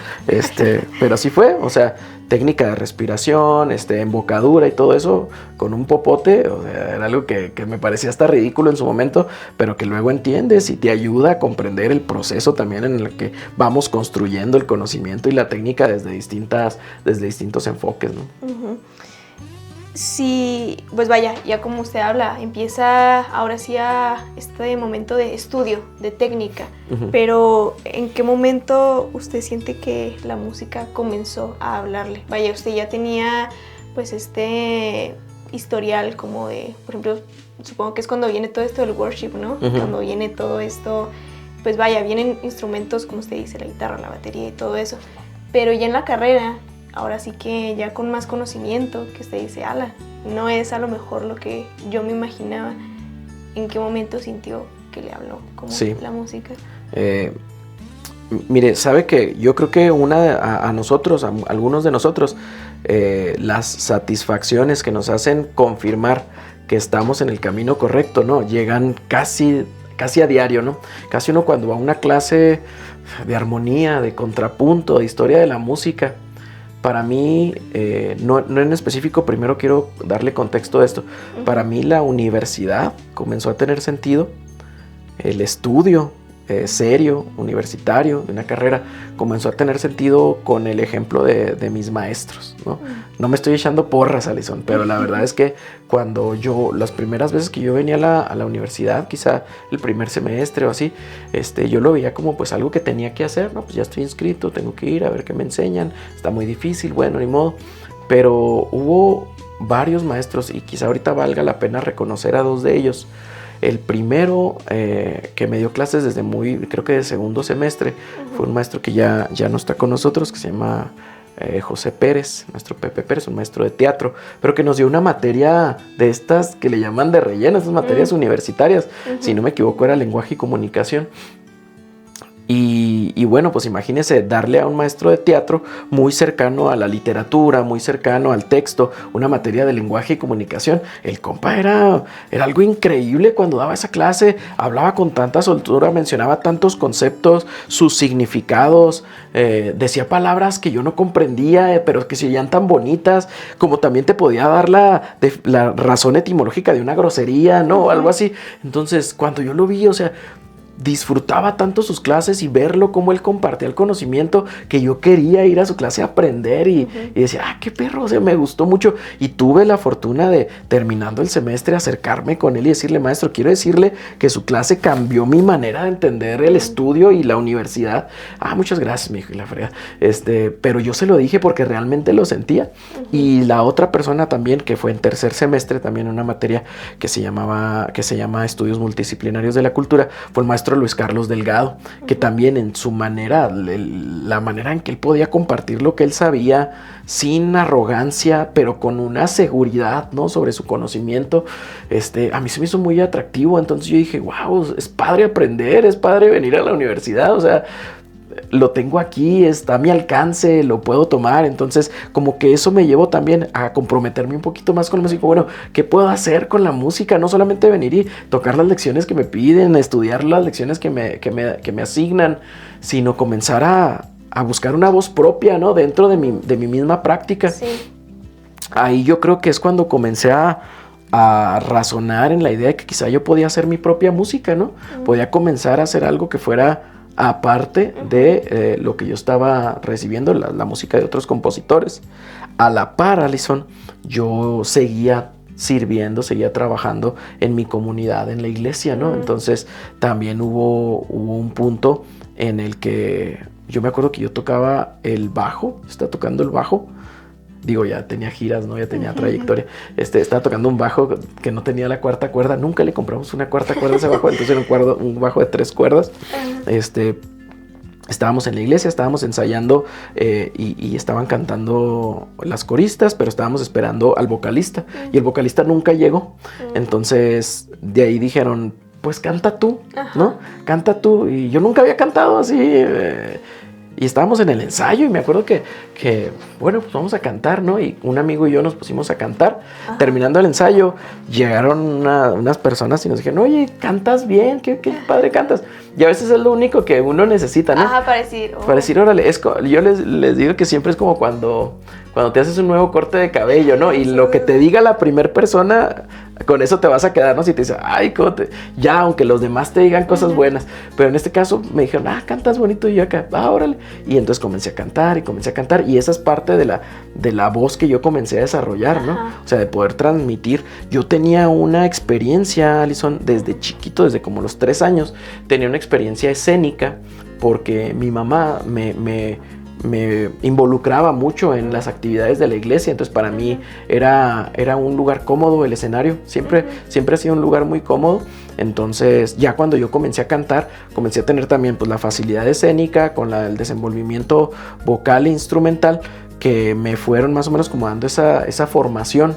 Pero así fue, o sea, técnica de respiración, embocadura y todo eso con un popote, o sea, era algo que me parecía hasta ridículo en su momento, pero que luego entiendes y te ayuda a comprender el proceso también en el que vamos construyendo el conocimiento y la técnica desde distintos enfoques, ¿no? Sí, pues vaya, ya como usted habla, empieza ahora sí a este momento de estudio, de técnica, pero ¿en qué momento usted siente que la música comenzó a hablarle? Vaya, usted ya tenía pues historial como de, por ejemplo, supongo que es cuando viene todo esto del worship, ¿no? Cuando viene todo esto, pues vaya, vienen instrumentos, como usted dice, la guitarra, la batería y todo eso, pero ya en la carrera, ahora sí que ya con más conocimiento, que usted dice, no es a lo mejor lo que yo me imaginaba. ¿En qué momento sintió que le habló como la música? Mire, sabe que yo creo que a nosotros, a algunos de nosotros, las satisfacciones que nos hacen confirmar que estamos en el camino correcto, ¿no? Llegan casi casi a diario, ¿no? Casi uno cuando va a una clase de armonía, de contrapunto, de historia de la música, para mí, no en específico, primero quiero darle contexto de esto. Para mí la universidad comenzó a tener sentido, el estudio serio, universitario, de una carrera, comenzó a tener sentido con el ejemplo de mis maestros, ¿no? No me estoy echando porras, Alison, pero la verdad es que cuando las primeras veces que yo venía a la universidad, quizá el primer semestre o así, yo lo veía como pues algo que tenía que hacer, ¿no? Pues ya estoy inscrito, tengo que ir a ver qué me enseñan, está muy difícil, bueno, ni modo, pero hubo varios maestros y quizá ahorita valga la pena reconocer a 2 de ellos. El primero que me dio clases desde creo que de segundo semestre, fue un maestro que ya no está con nosotros, que se llama José Pérez, maestro Pepe Pérez, un maestro de teatro, pero que nos dio una materia de estas que le llaman de relleno, estas materias universitarias, si no me equivoco era lenguaje y comunicación. Y bueno, pues imagínense darle a un maestro de teatro muy cercano a la literatura, muy cercano al texto, una materia de lenguaje y comunicación. El compa era algo increíble cuando daba esa clase, hablaba con tanta soltura, mencionaba tantos conceptos, sus significados, decía palabras que yo no comprendía, pero que se oían tan bonitas, como también te podía dar la razón etimológica de una grosería, ¿no? Algo así. Entonces, cuando yo lo vi, o sea, disfrutaba tanto sus clases y verlo como él compartía el conocimiento que yo quería ir a su clase a aprender y decía, qué perro, o sea, me gustó mucho y tuve la fortuna de, terminando el semestre, acercarme con él y decirle, maestro, quiero decirle que su clase cambió mi manera de entender el estudio y la universidad. Muchas gracias, mi hijo, y la fregada. Pero yo se lo dije porque realmente lo sentía. Y la otra persona también, que fue en tercer semestre, también una materia que se llama Estudios Multidisciplinarios de la Cultura, fue el maestro Luis Carlos Delgado, que también en su manera, la manera en que él podía compartir lo que él sabía sin arrogancia, pero con una seguridad, ¿no? Sobre su conocimiento, a mí se me hizo muy atractivo. Entonces yo dije, wow, es padre aprender, es padre venir a la universidad, o sea, lo tengo aquí, está a mi alcance, lo puedo tomar. Entonces como que eso me llevó también a comprometerme un poquito más con la música. Bueno, ¿qué puedo hacer con la música? No solamente venir y tocar las lecciones que me piden, estudiar las lecciones que me asignan, sino comenzar a buscar una voz propia, ¿no? Dentro de mi misma práctica. Sí. Ahí yo creo que es cuando comencé a razonar en la idea de que quizá yo podía hacer mi propia música, ¿no? Podía comenzar a hacer algo que fuera aparte de lo que yo estaba recibiendo, la música de otros compositores. A la par, Alison, yo seguía sirviendo, seguía trabajando en mi comunidad, en la iglesia, ¿no? Entonces también hubo un punto en el que yo me acuerdo que yo tocaba el bajo, estaba tocando el bajo. Digo, ya tenía giras, ¿no? Ya tenía trayectoria. Estaba tocando un bajo que no tenía la cuarta cuerda. Nunca le compramos una cuarta cuerda a ese bajo. Entonces era un bajo de 3 cuerdas. Estábamos en la iglesia, estábamos ensayando y estaban cantando las coristas, pero estábamos esperando al vocalista. Y el vocalista nunca llegó. Entonces, de ahí dijeron, pues canta tú, ¿no? Canta tú. Y yo nunca había cantado así... Y estábamos en el ensayo y me acuerdo que bueno, pues vamos a cantar, ¿no? Y un amigo y yo nos pusimos a cantar. Terminando el ensayo, llegaron unas personas y nos dijeron, oye, ¿cantas bien? ¿Qué padre cantas? Y a veces es lo único que uno necesita, ¿no? Para decir... Para decir, órale, yo les digo que siempre es como cuando te haces un nuevo corte de cabello, ¿no? Y lo que te diga la primera persona, con eso te vas a quedar, ¿no? Si te dice, ya, aunque los demás te digan cosas buenas. Pero en este caso me dijeron, cantas bonito. Y yo acá, órale. Y entonces comencé a cantar. Y esa es parte de la voz que yo comencé a desarrollar, ¿no? O sea, de poder transmitir. Yo tenía una experiencia, Alison, desde chiquito, desde como los 3 años, tenía una experiencia escénica porque mi mamá me involucraba mucho en las actividades de la iglesia. Entonces para mí era un lugar cómodo el escenario, siempre ha sido un lugar muy cómodo. Entonces ya cuando yo comencé a cantar, comencé a tener también pues la facilidad escénica con el desenvolvimiento vocal e instrumental, que me fueron más o menos como dando esa formación,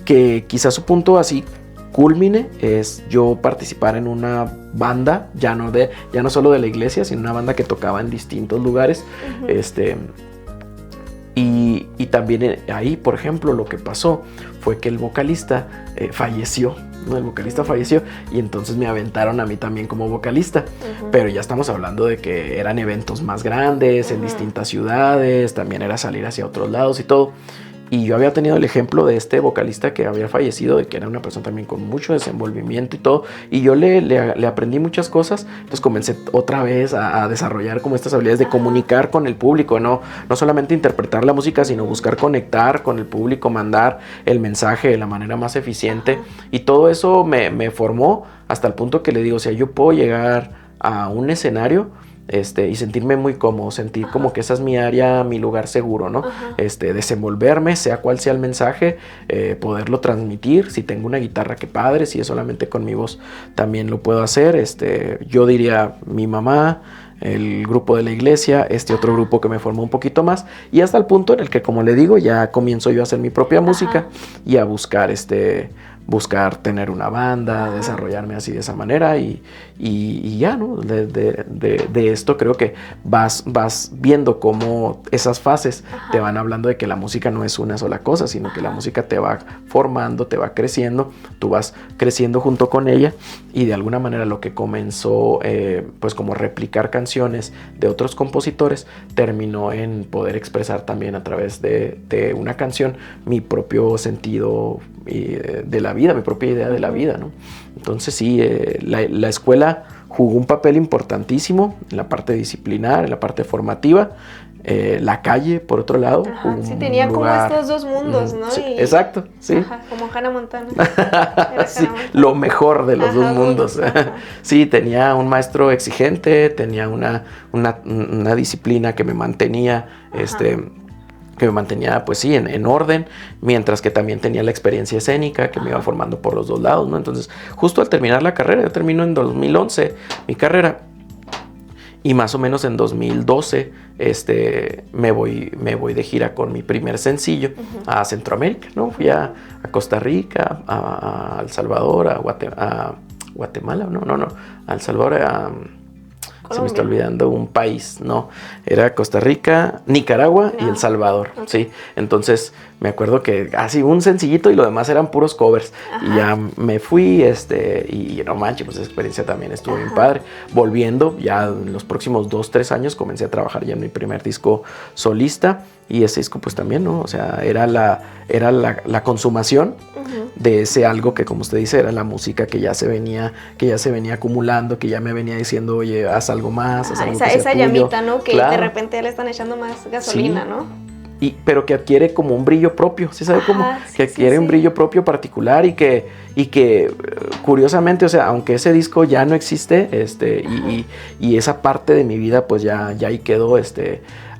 que quizás su punto así culmine es yo participar en una banda, ya no solo de la iglesia, sino una banda que tocaba en distintos lugares. Y también ahí, por ejemplo, lo que pasó fue que el vocalista falleció, ¿no? El vocalista falleció y entonces me aventaron a mí también como vocalista. Pero ya estamos hablando de que eran eventos más grandes, en distintas ciudades, también era salir hacia otros lados y todo. Y yo había tenido el ejemplo de este vocalista que había fallecido, de que era una persona también con mucho desenvolvimiento y todo. Y yo le aprendí muchas cosas. Entonces comencé otra vez a desarrollar como estas habilidades de comunicar con el público. No solamente interpretar la música, sino buscar conectar con el público, mandar el mensaje de la manera más eficiente. Y todo eso me formó hasta el punto que le digo, o sea, yo puedo llegar a un escenario y sentirme muy cómodo, sentir como que esa es mi área, mi lugar seguro, ¿no? Desenvolverme, sea cual sea el mensaje, poderlo transmitir. Si tengo una guitarra, qué padre. Si es solamente con mi voz, también lo puedo hacer. Yo diría mi mamá, el grupo de la iglesia, otro grupo que me formó un poquito más, y hasta el punto en el que, como le digo, ya comienzo yo a hacer mi propia música y a buscar tener una banda, desarrollarme así de esa manera y ya, ¿no? De esto creo que vas viendo cómo esas fases te van hablando de que la música no es una sola cosa, sino que la música te va formando, te va creciendo, tú vas creciendo junto con ella, y de alguna manera lo que comenzó pues como replicar canciones de otros compositores terminó en poder expresar también a través de una canción mi propio sentido de la vida, mi propia idea de la vida, ¿no? Entonces sí, la escuela jugó un papel importantísimo en la parte disciplinar, en la parte formativa. La calle, por otro lado, sí, tenía como estos dos mundos, ¿no? Sí, exacto, sí. Como Hannah Montana. Sí, lo mejor de los dos mundos. Sí, tenía un maestro exigente, tenía una disciplina que me mantenía, pues sí, en orden, mientras que también tenía la experiencia escénica que me iba formando por los dos lados, ¿no? Entonces, justo al terminar la carrera, yo termino en 2011 mi carrera, y más o menos en 2012 me voy de gira con mi primer sencillo a Centroamérica, ¿no? Fui a Costa Rica, a El Salvador, a Guatemala, no, a El Salvador, se me está olvidando un país, no, era Costa Rica, Nicaragua y El Salvador, sí. Entonces me acuerdo que así un sencillito y lo demás eran puros covers. Y ya me fui, y no manches, pues esa experiencia también estuvo bien padre. Volviendo, ya en los próximos 2-3 años comencé a trabajar ya en mi primer disco solista, y ese disco pues también, ¿no? O sea, era la consumación de ese algo que, como usted dice, era la música que ya se venía acumulando, que ya me venía diciendo, oye, haz algo más, haz algo esa llamita, ¿no? Que de repente le están echando más gasolina, sí, ¿no? Pero que adquiere como un brillo propio, ¿sí sabe cómo? Que adquiere un brillo propio particular, y que curiosamente, o sea, aunque ese disco ya no existe, y esa parte de mi vida pues ya ahí quedó,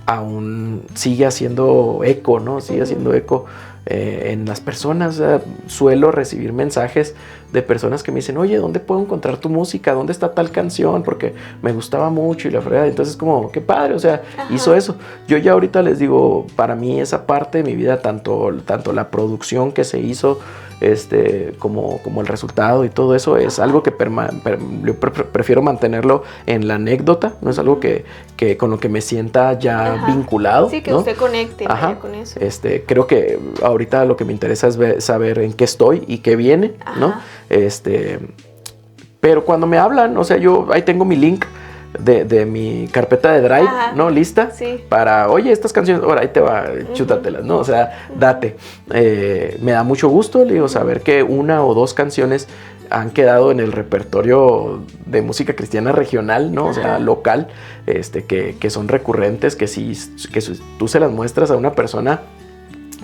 aún sigue haciendo eco, ¿no? Sigue haciendo eco en las personas. O sea, suelo recibir mensajes de personas que me dicen, oye, ¿dónde puedo encontrar tu música? ¿Dónde está tal canción? Porque me gustaba mucho y la fregada. Entonces como, qué padre, o sea, hizo eso. Yo ya ahorita les digo, para mí esa parte de mi vida, tanto la producción que se hizo, como el resultado y todo eso, es algo que yo prefiero mantenerlo en la anécdota. No es algo que con lo que me sienta ya vinculado. Sí, que ¿no? usted conecte con eso. Creo que ahorita lo que me interesa es saber en qué estoy y qué viene, ¿no? Pero cuando me hablan, o sea, yo ahí tengo mi link de mi carpeta de Drive, ¿no? Lista, sí, para, oye, estas canciones, ahora ahí te va, chútatelas, ¿no? O sea, date. Me da mucho gusto, le digo, saber que una o dos canciones han quedado en el repertorio de música cristiana regional, ¿no? O sea, local, que son recurrentes, que si tú se las muestras a una persona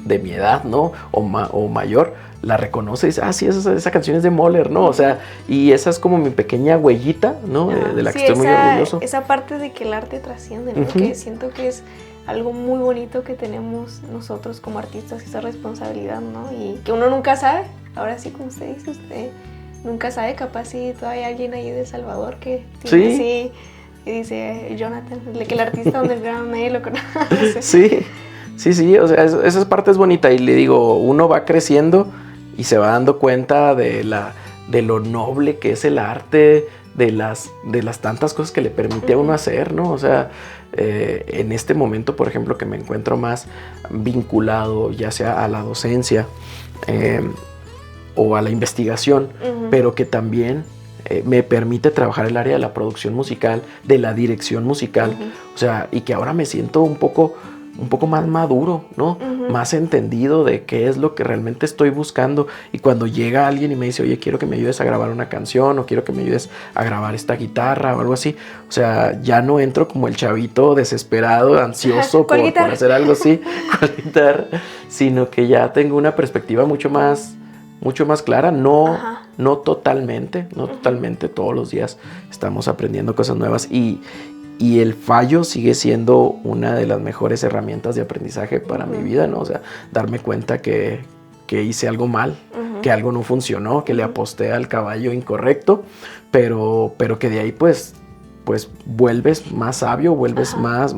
de mi edad, ¿no? O mayor, la reconoce y dice, sí, esa canción es de Moller, ¿no? O sea, y esa es como mi pequeña huellita, ¿no? De la que estoy muy orgulloso. Esa parte de que el arte trasciende, ¿no? Que siento que es algo muy bonito que tenemos nosotros como artistas, esa responsabilidad, ¿no? Y que uno nunca sabe, ahora sí, como usted dice, usted nunca sabe, capaz si todavía hay alguien ahí de El Salvador que tiene así, y dice Jonathan, que el artista underground nadie lo conoce. Sí, o sea, esa parte es bonita, y le digo, uno va creciendo y se va dando cuenta de lo noble que es el arte, de las tantas cosas que le permite a uno hacer, ¿no? O sea, en este momento, por ejemplo, que me encuentro más vinculado ya sea a la docencia, o a la investigación, pero que también me permite trabajar el área de la producción musical, de la dirección musical, o sea, y que ahora me siento un poco más maduro, ¿no? Más entendido de qué es lo que realmente estoy buscando. Y cuando llega alguien y me dice, oye, quiero que me ayudes a grabar una canción, o quiero que me ayudes a grabar esta guitarra o algo así, o sea, ya no entro como el chavito desesperado, ansioso por hacer algo así con la guitarra, sino que ya tengo una perspectiva mucho más clara, no totalmente todos los días estamos aprendiendo cosas nuevas y el fallo sigue siendo una de las mejores herramientas de aprendizaje para mi vida, ¿no? O sea, darme cuenta que hice algo mal, que algo no funcionó, que le aposté al caballo incorrecto, pero que de ahí pues vuelves más sabio, vuelves más,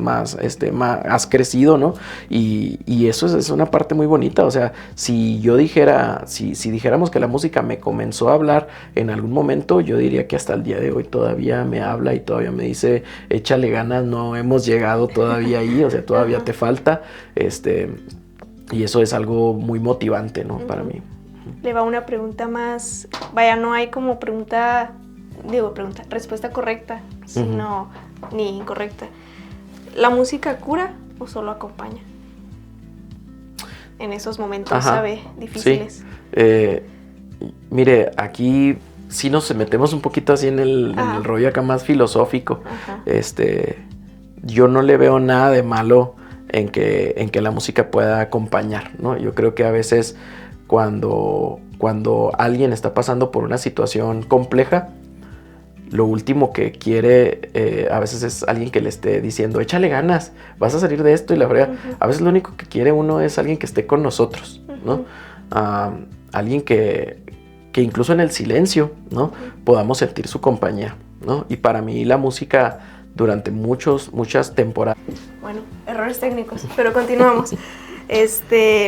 has crecido, ¿no? Y eso es una parte muy bonita. O sea, si yo dijera, si dijéramos que la música me comenzó a hablar en algún momento, yo diría que hasta el día de hoy todavía me habla y todavía me dice, échale ganas, no hemos llegado todavía ahí, o sea, todavía te falta, y eso es algo muy motivante, ¿no? Para mí. Le va una pregunta más, no hay como respuesta correcta, sino ni incorrecta. ¿La música cura o solo acompaña? En esos momentos, ¿sabe? Difíciles. Sí. Mire, aquí sí nos metemos un poquito así en el rollo acá más filosófico. Yo no le veo nada de malo en que la música pueda acompañar, ¿no? Yo creo que a veces cuando alguien está pasando por una situación compleja, lo último que quiere a veces es alguien que le esté diciendo, échale ganas, vas a salir de esto y la verdad, a veces lo único que quiere uno es alguien que esté con nosotros, ¿no? Alguien que incluso en el silencio, ¿no? Podamos sentir su compañía, ¿no? Y para mí la música durante muchas temporadas. Bueno, errores técnicos, pero continuamos.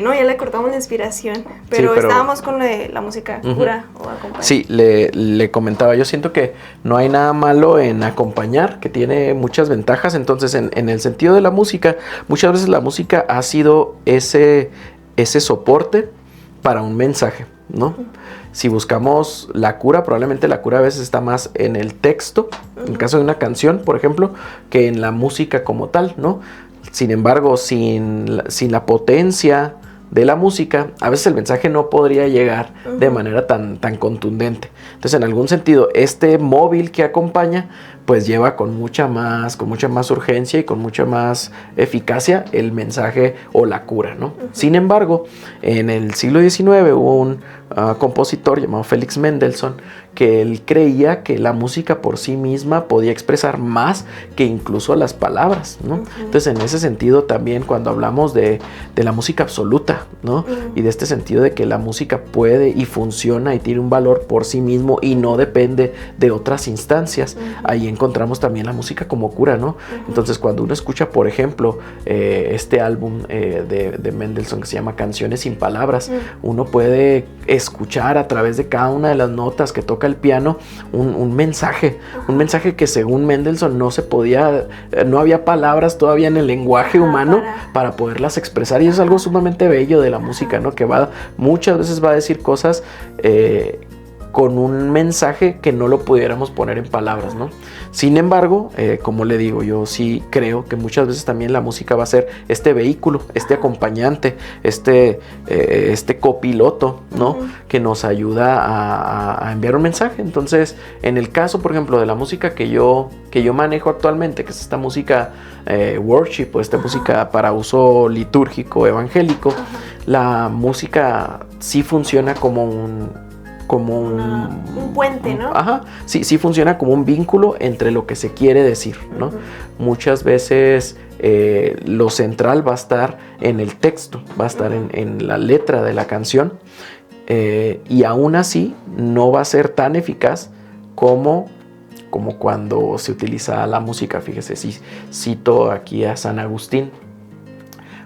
No, ya le cortamos la inspiración, pero estábamos con la música cura o acompañar. Sí, le comentaba, yo siento que no hay nada malo en acompañar, que tiene muchas ventajas. Entonces, en el sentido de la música, muchas veces la música ha sido ese soporte para un mensaje, ¿no? Si buscamos la cura, probablemente la cura a veces está más en el texto, en el caso de una canción, por ejemplo, que en la música como tal, ¿no? Sin embargo, sin la potencia de la música, a veces el mensaje no podría llegar de manera tan contundente. Entonces, en algún sentido, este móvil que acompaña, pues lleva con mucha más urgencia y con mucha más eficacia el mensaje o la cura, ¿no? Sin embargo, en el siglo XIX hubo un compositor llamado Felix Mendelssohn, que él creía que la música por sí misma podía expresar más que incluso las palabras, ¿no? Entonces, en ese sentido también, cuando hablamos de la música absoluta, ¿no? Y de este sentido de que la música puede y funciona y tiene un valor por sí mismo y no depende de otras instancias, ahí encontramos también la música como cura, ¿no? Entonces, cuando uno escucha, por ejemplo, este álbum de Mendelssohn que se llama Canciones sin Palabras, uno puede escuchar a través de cada una de las notas que toca el piano un mensaje que según Mendelssohn no había palabras todavía en el lenguaje humano para poderlas expresar, y eso es algo sumamente bello de la música, ¿no? Que muchas veces va a decir cosas con un mensaje que no lo pudiéramos poner en palabras, ¿no? Sin embargo, como le digo, yo sí creo que muchas veces también la música va a ser este vehículo, este acompañante, este copiloto, ¿no? Que nos ayuda a enviar un mensaje. Entonces, en el caso, por ejemplo, de la música que yo manejo actualmente, que es esta música worship o esta música para uso litúrgico, evangélico, la música sí funciona como un puente, ¿no? Sí funciona como un vínculo entre lo que se quiere decir, ¿no? Muchas veces lo central va a estar en el texto, va a estar en la letra de la canción, y aún así no va a ser tan eficaz como cuando se utiliza la música. Fíjese, si cito aquí a San Agustín,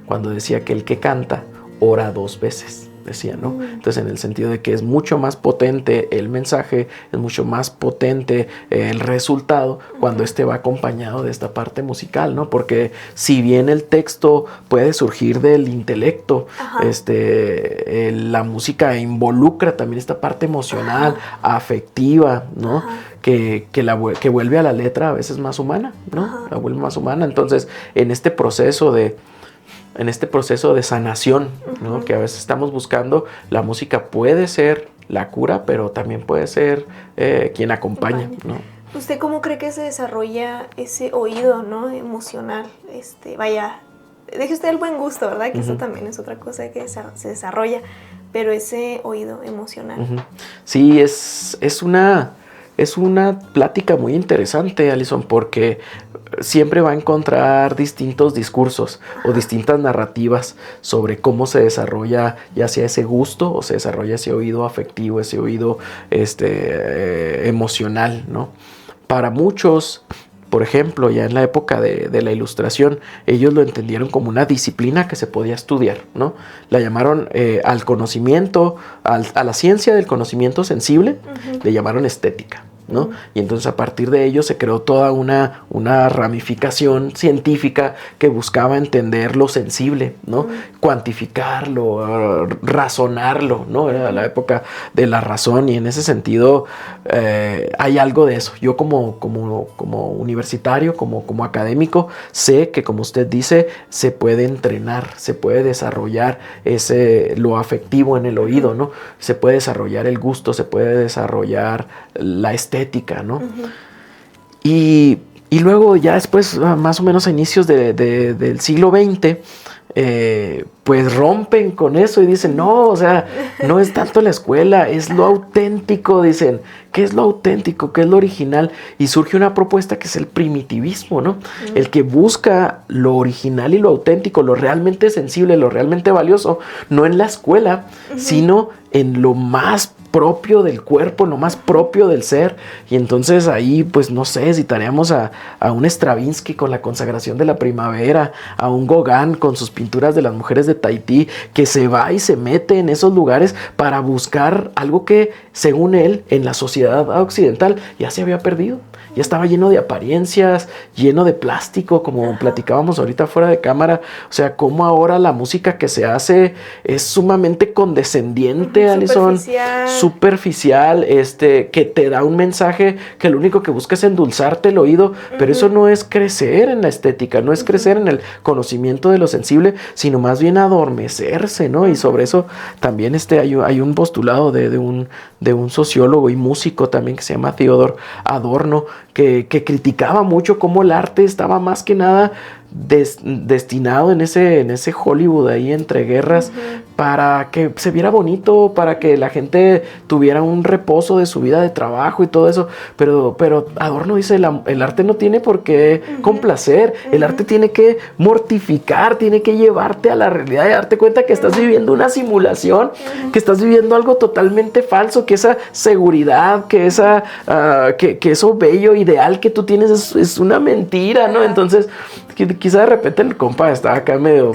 cuando decía que el que canta ora 2 veces. decía, ¿no? Entonces, en el sentido de que es mucho más potente el mensaje, es mucho más potente el resultado cuando este va acompañado de esta parte musical, ¿no? Porque si bien el texto puede surgir del intelecto, la música involucra también esta parte emocional, afectiva, ¿no? Que vuelve a la letra a veces más humana, ¿no? La vuelve más humana. Entonces, en este proceso de sanación, ¿no? Que a veces estamos buscando, la música puede ser la cura, pero también puede ser quien acompaña, ¿no? ¿Usted cómo cree que se desarrolla ese oído, ¿no? Emocional? Deje usted el buen gusto, ¿verdad? Que eso también es otra cosa que se desarrolla, pero ese oído emocional. Sí, es una plática muy interesante, Alison, porque siempre va a encontrar distintos discursos o distintas narrativas sobre cómo se desarrolla ya sea ese gusto o se desarrolla ese oído afectivo, ese oído emocional, ¿no? Para muchos, por ejemplo, ya en la época de la Ilustración, ellos lo entendieron como una disciplina que se podía estudiar, ¿no? La llamaron al conocimiento, a la ciencia del conocimiento sensible, le llamaron estética, ¿no? Y entonces a partir de ello se creó toda una ramificación científica que buscaba entender lo sensible, ¿no? Cuantificarlo, razonarlo, ¿no? Era la época de la razón y en ese sentido hay algo de eso. Yo como universitario, como académico, sé que, como usted dice, se puede entrenar, se puede desarrollar lo afectivo en el oído, ¿no? Se puede desarrollar el gusto, se puede desarrollar la estética, ¿no? Y luego ya después, más o menos a inicios del siglo XX, pues rompen con eso y dicen, no, o sea, no es tanto la escuela, es lo auténtico, dicen, ¿qué es lo auténtico? ¿Qué es lo original? Y surge una propuesta que es el primitivismo, ¿no? El que busca lo original y lo auténtico, lo realmente sensible, lo realmente valioso, no en la escuela, sino en lo más propio del cuerpo, lo más propio del ser. Y entonces ahí, pues no sé, citaríamos a un Stravinsky con la consagración de la primavera, a un Gauguin con sus pinturas de las mujeres de Tahití, que se va y se mete en esos lugares para buscar algo que, según él, en la sociedad occidental ya se había perdido. Ya estaba lleno de apariencias, lleno de plástico, como platicábamos ahorita fuera de cámara. O sea, cómo ahora la música que se hace es sumamente condescendiente, Alison, superficial, que te da un mensaje que lo único que busca es endulzarte el oído, pero eso no es crecer en la estética, no es crecer en el conocimiento de lo sensible, sino más bien adormecerse, ¿no? Y sobre eso también hay un postulado de un sociólogo y músico también que se llama Theodor Adorno, que criticaba mucho cómo el arte estaba más que nada destinado en ese Hollywood ahí entre guerras, para que se viera bonito, para que la gente tuviera un reposo de su vida de trabajo y todo eso, pero Adorno dice, el arte no tiene por qué complacer, el arte tiene que mortificar, tiene que llevarte a la realidad y darte cuenta que estás viviendo una simulación, que estás viviendo algo totalmente falso, que esa seguridad, que eso bello, ideal que tú tienes es una mentira, ¿no? Entonces, quizá de repente el compa está acá medio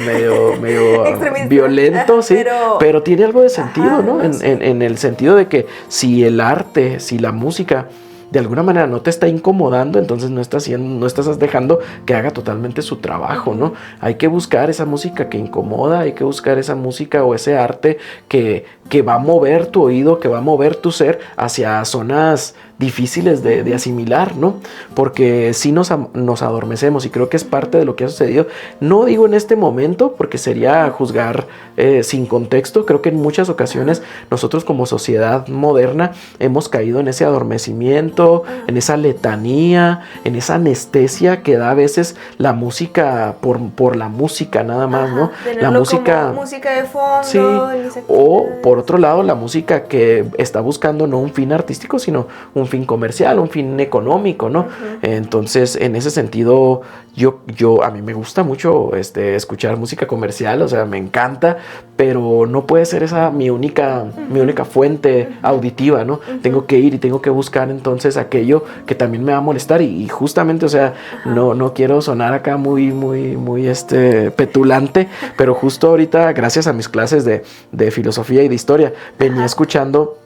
violento, sí, pero tiene algo de sentido, ¿no? En el sentido de que si el arte, si la música de alguna manera no te está incomodando, entonces no estás dejando que haga totalmente su trabajo, ¿no? Hay que buscar esa música que incomoda, hay que buscar esa música o ese arte que va a mover tu oído, que va a mover tu ser hacia zonas difíciles de asimilar, ¿no? Porque si nos adormecemos, y creo que es parte de lo que ha sucedido. No digo en este momento, porque sería juzgar sin contexto. Creo que en muchas ocasiones nosotros como sociedad moderna hemos caído en ese adormecimiento, en esa letanía, en esa anestesia que da a veces la música por la música nada más, ¿no? La música, como música de fondo, sí, o por otro lado la música que está buscando no un fin artístico, sino un un fin comercial, un fin económico, ¿no? Entonces, en ese sentido, a mí me gusta mucho escuchar música comercial, o sea, me encanta, pero no puede ser esa mi única fuente auditiva, ¿no? Tengo que ir y tengo que buscar entonces aquello que también me va a molestar y justamente, o sea, no quiero sonar acá muy petulante, pero justo ahorita, gracias a mis clases de filosofía y de historia, venía escuchando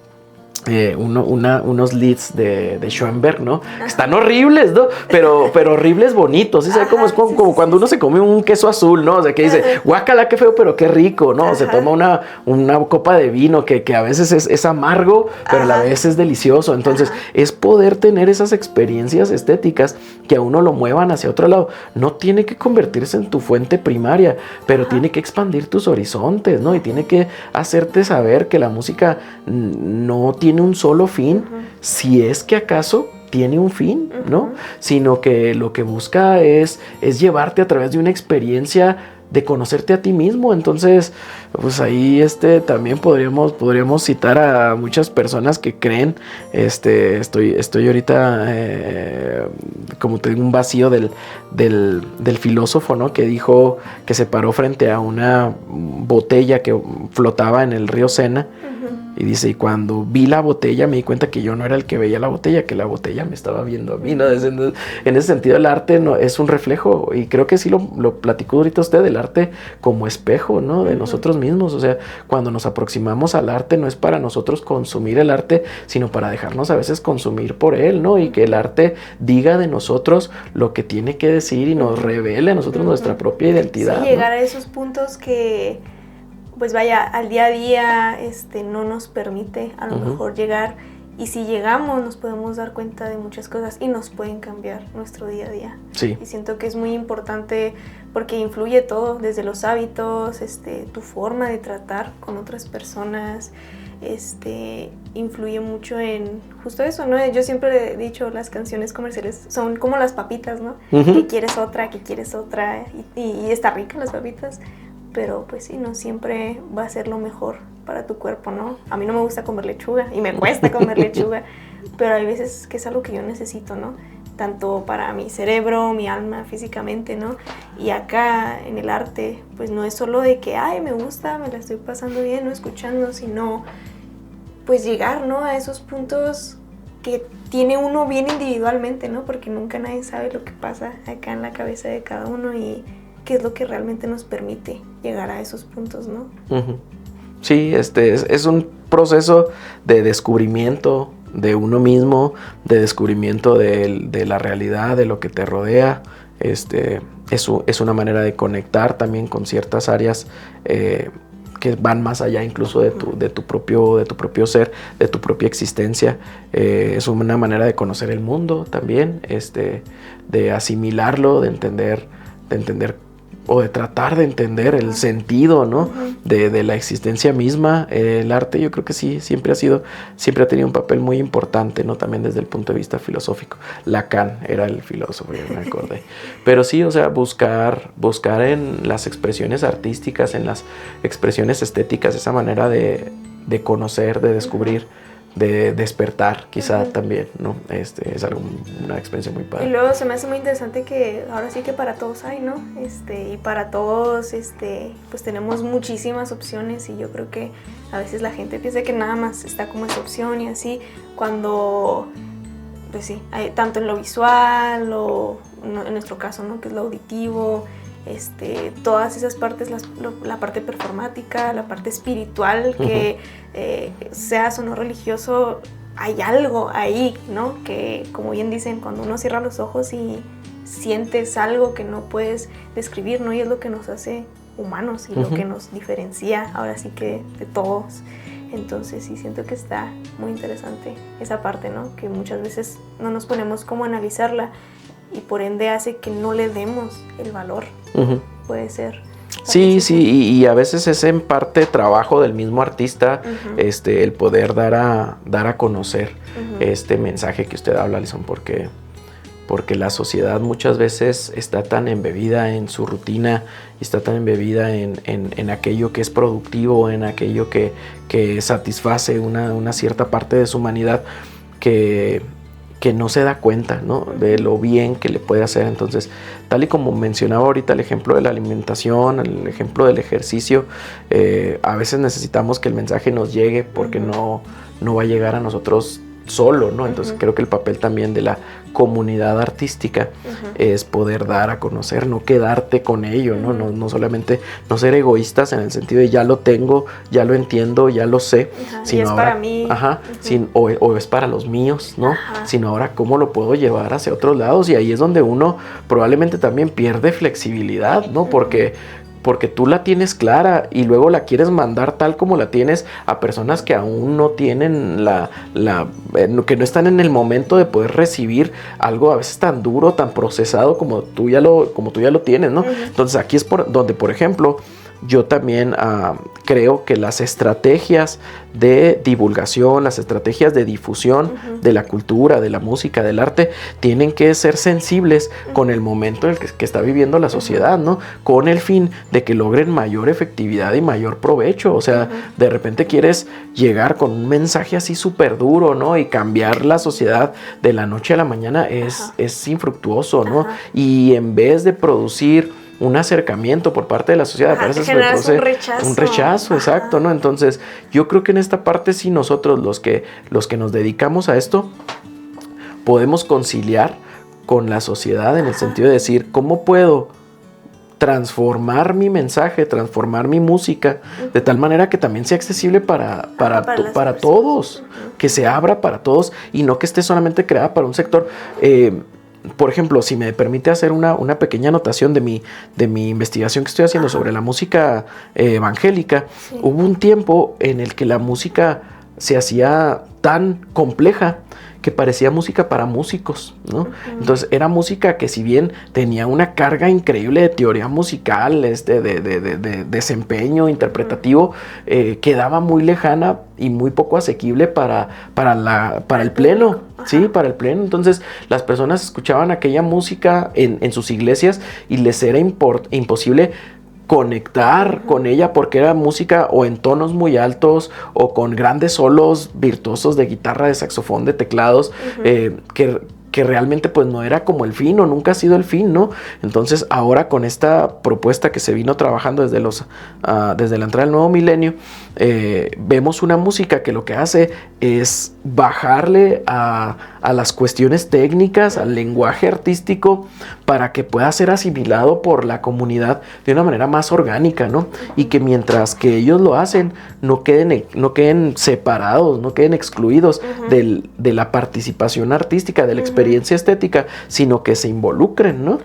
unos leads de Schoenberg, ¿no? Están horribles, ¿no? Pero horribles bonitos, ¿sí? ¿Sabes? Como cuando uno se come un queso azul, ¿no? O sea, que dice, guácala, qué feo, pero qué rico, ¿no? Se toma una copa de vino que a veces es amargo, pero a la vez es delicioso. Entonces, es poder tener esas experiencias estéticas que a uno lo muevan hacia otro lado. No tiene que convertirse en tu fuente primaria, pero tiene que expandir tus horizontes, ¿no? Y tiene que hacerte saber que la música no tiene un solo fin, si es que acaso tiene un fin, ¿no? Sino que lo que busca es llevarte a través de una experiencia de conocerte a ti mismo. Entonces, pues ahí también podríamos citar a muchas personas que creen, estoy ahorita como tengo un vacío del filósofo, ¿no? Que dijo que se paró frente a una botella que flotaba en el río Sena. Y dice, y cuando vi la botella me di cuenta que yo no era el que veía la botella, que la botella me estaba viendo a mí, ¿no? En ese sentido el arte no, es un reflejo, y creo que sí lo platicó ahorita usted, el arte como espejo, ¿no? De nosotros mismos. O sea, cuando nos aproximamos al arte no es para nosotros consumir el arte, sino para dejarnos a veces consumir por él, ¿no? Y que el arte diga de nosotros lo que tiene que decir y nos revele a nosotros nuestra propia identidad. Sí, llegar, ¿no?, a esos puntos que, pues vaya, al día a día no nos permite a lo mejor llegar, y si llegamos nos podemos dar cuenta de muchas cosas y nos pueden cambiar nuestro día a día. Sí. Y siento que es muy importante porque influye todo, desde los hábitos, tu forma de tratar con otras personas, influye mucho en justo eso, ¿no? Yo siempre he dicho, las canciones comerciales son como las papitas, ¿no? Que quieres otra, y está rica las papitas. Pero pues sí, no siempre va a ser lo mejor para tu cuerpo, ¿no? A mí no me gusta comer lechuga y me cuesta comer lechuga, pero hay veces que es algo que yo necesito, ¿no? Tanto para mi cerebro, mi alma, físicamente, ¿no? Y acá en el arte, pues no es solo de que, ay, me gusta, me la estoy pasando bien, no escuchando, sino pues llegar, ¿no? A esos puntos que tiene uno bien individualmente, ¿no? Porque nunca nadie sabe lo que pasa acá en la cabeza de cada uno y qué es lo que realmente nos permite llegar a esos puntos, ¿no? Sí, es un proceso de descubrimiento de uno mismo, de descubrimiento de la realidad, de lo que te rodea. Es una manera de conectar también con ciertas áreas que van más allá incluso de tu propio ser, de tu propia existencia. Es una manera de conocer el mundo también, de asimilarlo, de entender o de tratar de entender el sentido, ¿no? de la existencia misma. El arte, yo creo que sí, siempre ha tenido un papel muy importante, ¿no? También desde el punto de vista filosófico. Lacan era el filósofo, ya me acordé. Pero sí, o sea, buscar en las expresiones artísticas, en las expresiones estéticas, esa manera de conocer, de descubrir, de despertar, quizá también, ¿no? Es algo, una experiencia muy padre. Y luego se me hace muy interesante que ahora sí que para todos hay, ¿no? Y para todos, pues tenemos muchísimas opciones, y yo creo que a veces la gente piensa que nada más está como esa opción y así, cuando, pues sí, hay tanto en lo visual o en nuestro caso, ¿no? Que es lo auditivo, todas esas partes, la parte performática, la parte espiritual, que seas o no religioso, hay algo ahí, ¿no? Que, como bien dicen, cuando uno cierra los ojos y sientes algo que no puedes describir, ¿no? Y es lo que nos hace humanos y lo que nos diferencia ahora sí que de todos. Entonces sí siento que está muy interesante esa parte, ¿no? Que muchas veces no nos ponemos como a analizarla, y por ende hace que no le demos el valor. Puede ser. Sí, y a veces es en parte trabajo del mismo artista, el poder dar a conocer este mensaje que usted habla, Alison, porque la sociedad muchas veces está tan embebida en su rutina, y está tan embebida en aquello que es productivo, en aquello que satisface una cierta parte de su humanidad, que no se da cuenta, ¿no? De lo bien que le puede hacer. Entonces, tal y como mencionaba ahorita el ejemplo de la alimentación, el ejemplo del ejercicio, a veces necesitamos que el mensaje nos llegue porque no va a llegar a nosotros solo, ¿no? Entonces creo que el papel también de la comunidad artística es poder dar a conocer, no quedarte con ello, ¿no? No solamente no ser egoístas en el sentido de ya lo tengo, ya lo entiendo, ya lo sé, sino y es ahora, para mí. O es para los míos, ¿no? Sino ahora cómo lo puedo llevar hacia otros lados, y ahí es donde uno probablemente también pierde flexibilidad, ¿no? Porque tú la tienes clara y luego la quieres mandar tal como la tienes a personas que aún no tienen que no están en el momento de poder recibir algo a veces tan duro, tan procesado como tú ya lo tienes, ¿no? Entonces aquí es donde, por ejemplo, yo también creo que las estrategias de divulgación, las estrategias de difusión de la cultura, de la música, del arte, tienen que ser sensibles con el momento en el que está viviendo la sociedad, ¿no? Con el fin de que logren mayor efectividad y mayor provecho. O sea, de repente quieres llegar con un mensaje así súper duro, ¿no? Y cambiar la sociedad de la noche a la mañana es infructuoso, ¿no? Y en vez de producir un acercamiento por parte de la sociedad, a veces se produce un rechazo, exacto, ¿no? Entonces, yo creo que en esta parte sí nosotros los que nos dedicamos a esto podemos conciliar con la sociedad en el sentido de decir, ¿cómo puedo transformar mi mensaje, transformar mi música de tal manera que también sea accesible para todos, que se abra para todos y no que esté solamente creada para un sector? Por ejemplo, si me permite hacer una pequeña anotación de mi investigación que estoy haciendo sobre la música evangélica, hubo un tiempo en el que la música se hacía tan compleja que parecía música para músicos, ¿no? Entonces era música que, si bien tenía una carga increíble de teoría musical, de desempeño interpretativo, quedaba muy lejana y muy poco asequible para el pleno, ¿sí? Para el pleno. Entonces las personas escuchaban aquella música en sus iglesias y les era imposible conectar con ella porque era música o en tonos muy altos o con grandes solos virtuosos de guitarra, de saxofón, de teclados, que realmente pues no era como el fin o nunca ha sido el fin, ¿no? Entonces ahora con esta propuesta que se vino trabajando desde la entrada del nuevo milenio, vemos una música que lo que hace es bajarle a las cuestiones técnicas, al lenguaje artístico, para que pueda ser asimilado por la comunidad de una manera más orgánica, ¿no? Y que mientras que ellos lo hacen, no queden separados, no queden excluidos de la participación artística, de la experiencia estética, sino que se involucren, ¿no?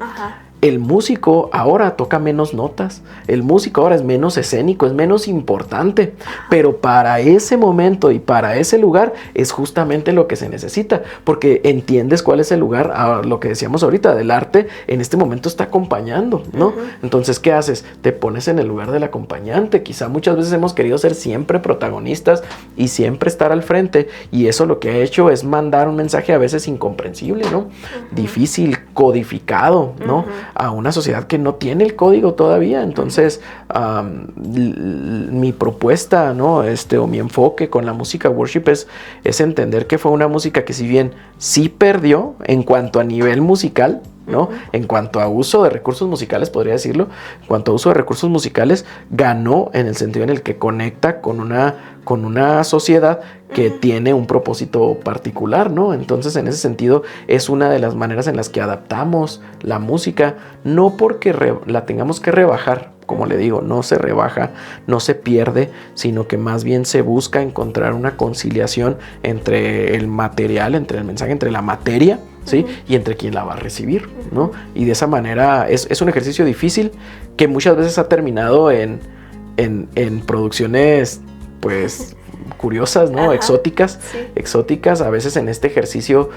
El músico ahora toca menos notas, el músico ahora es menos escénico, es menos importante, pero para ese momento y para ese lugar es justamente lo que se necesita, porque entiendes cuál es el lugar, lo que decíamos ahorita, del arte en este momento está acompañando, ¿no? Entonces, ¿qué haces? Te pones en el lugar del acompañante. Quizá muchas veces hemos querido ser siempre protagonistas y siempre estar al frente, y eso lo que ha hecho es mandar un mensaje a veces incomprensible, ¿no? Difícil, codificado, ¿no? A una sociedad que no tiene el código todavía. Entonces, mi propuesta, ¿no? O mi enfoque con la música worship es entender que fue una música que, si bien sí perdió en cuanto a nivel musical, ¿no? En cuanto a uso de recursos musicales, podría decirlo, en cuanto a uso de recursos musicales, ganó en el sentido en el que conecta con una sociedad que tiene un propósito particular, ¿no? Entonces, en ese sentido, es una de las maneras en las que adaptamos la música, no porque la tengamos que rebajar, como le digo, no se rebaja, no se pierde, sino que más bien se busca encontrar una conciliación entre el material, entre el mensaje, entre la materia, ¿sí? Y entre quien la va a recibir, ¿no? Y de esa manera es un ejercicio difícil que muchas veces ha terminado en producciones, pues, curiosas, ¿no? Exóticas, a veces en este ejercicio,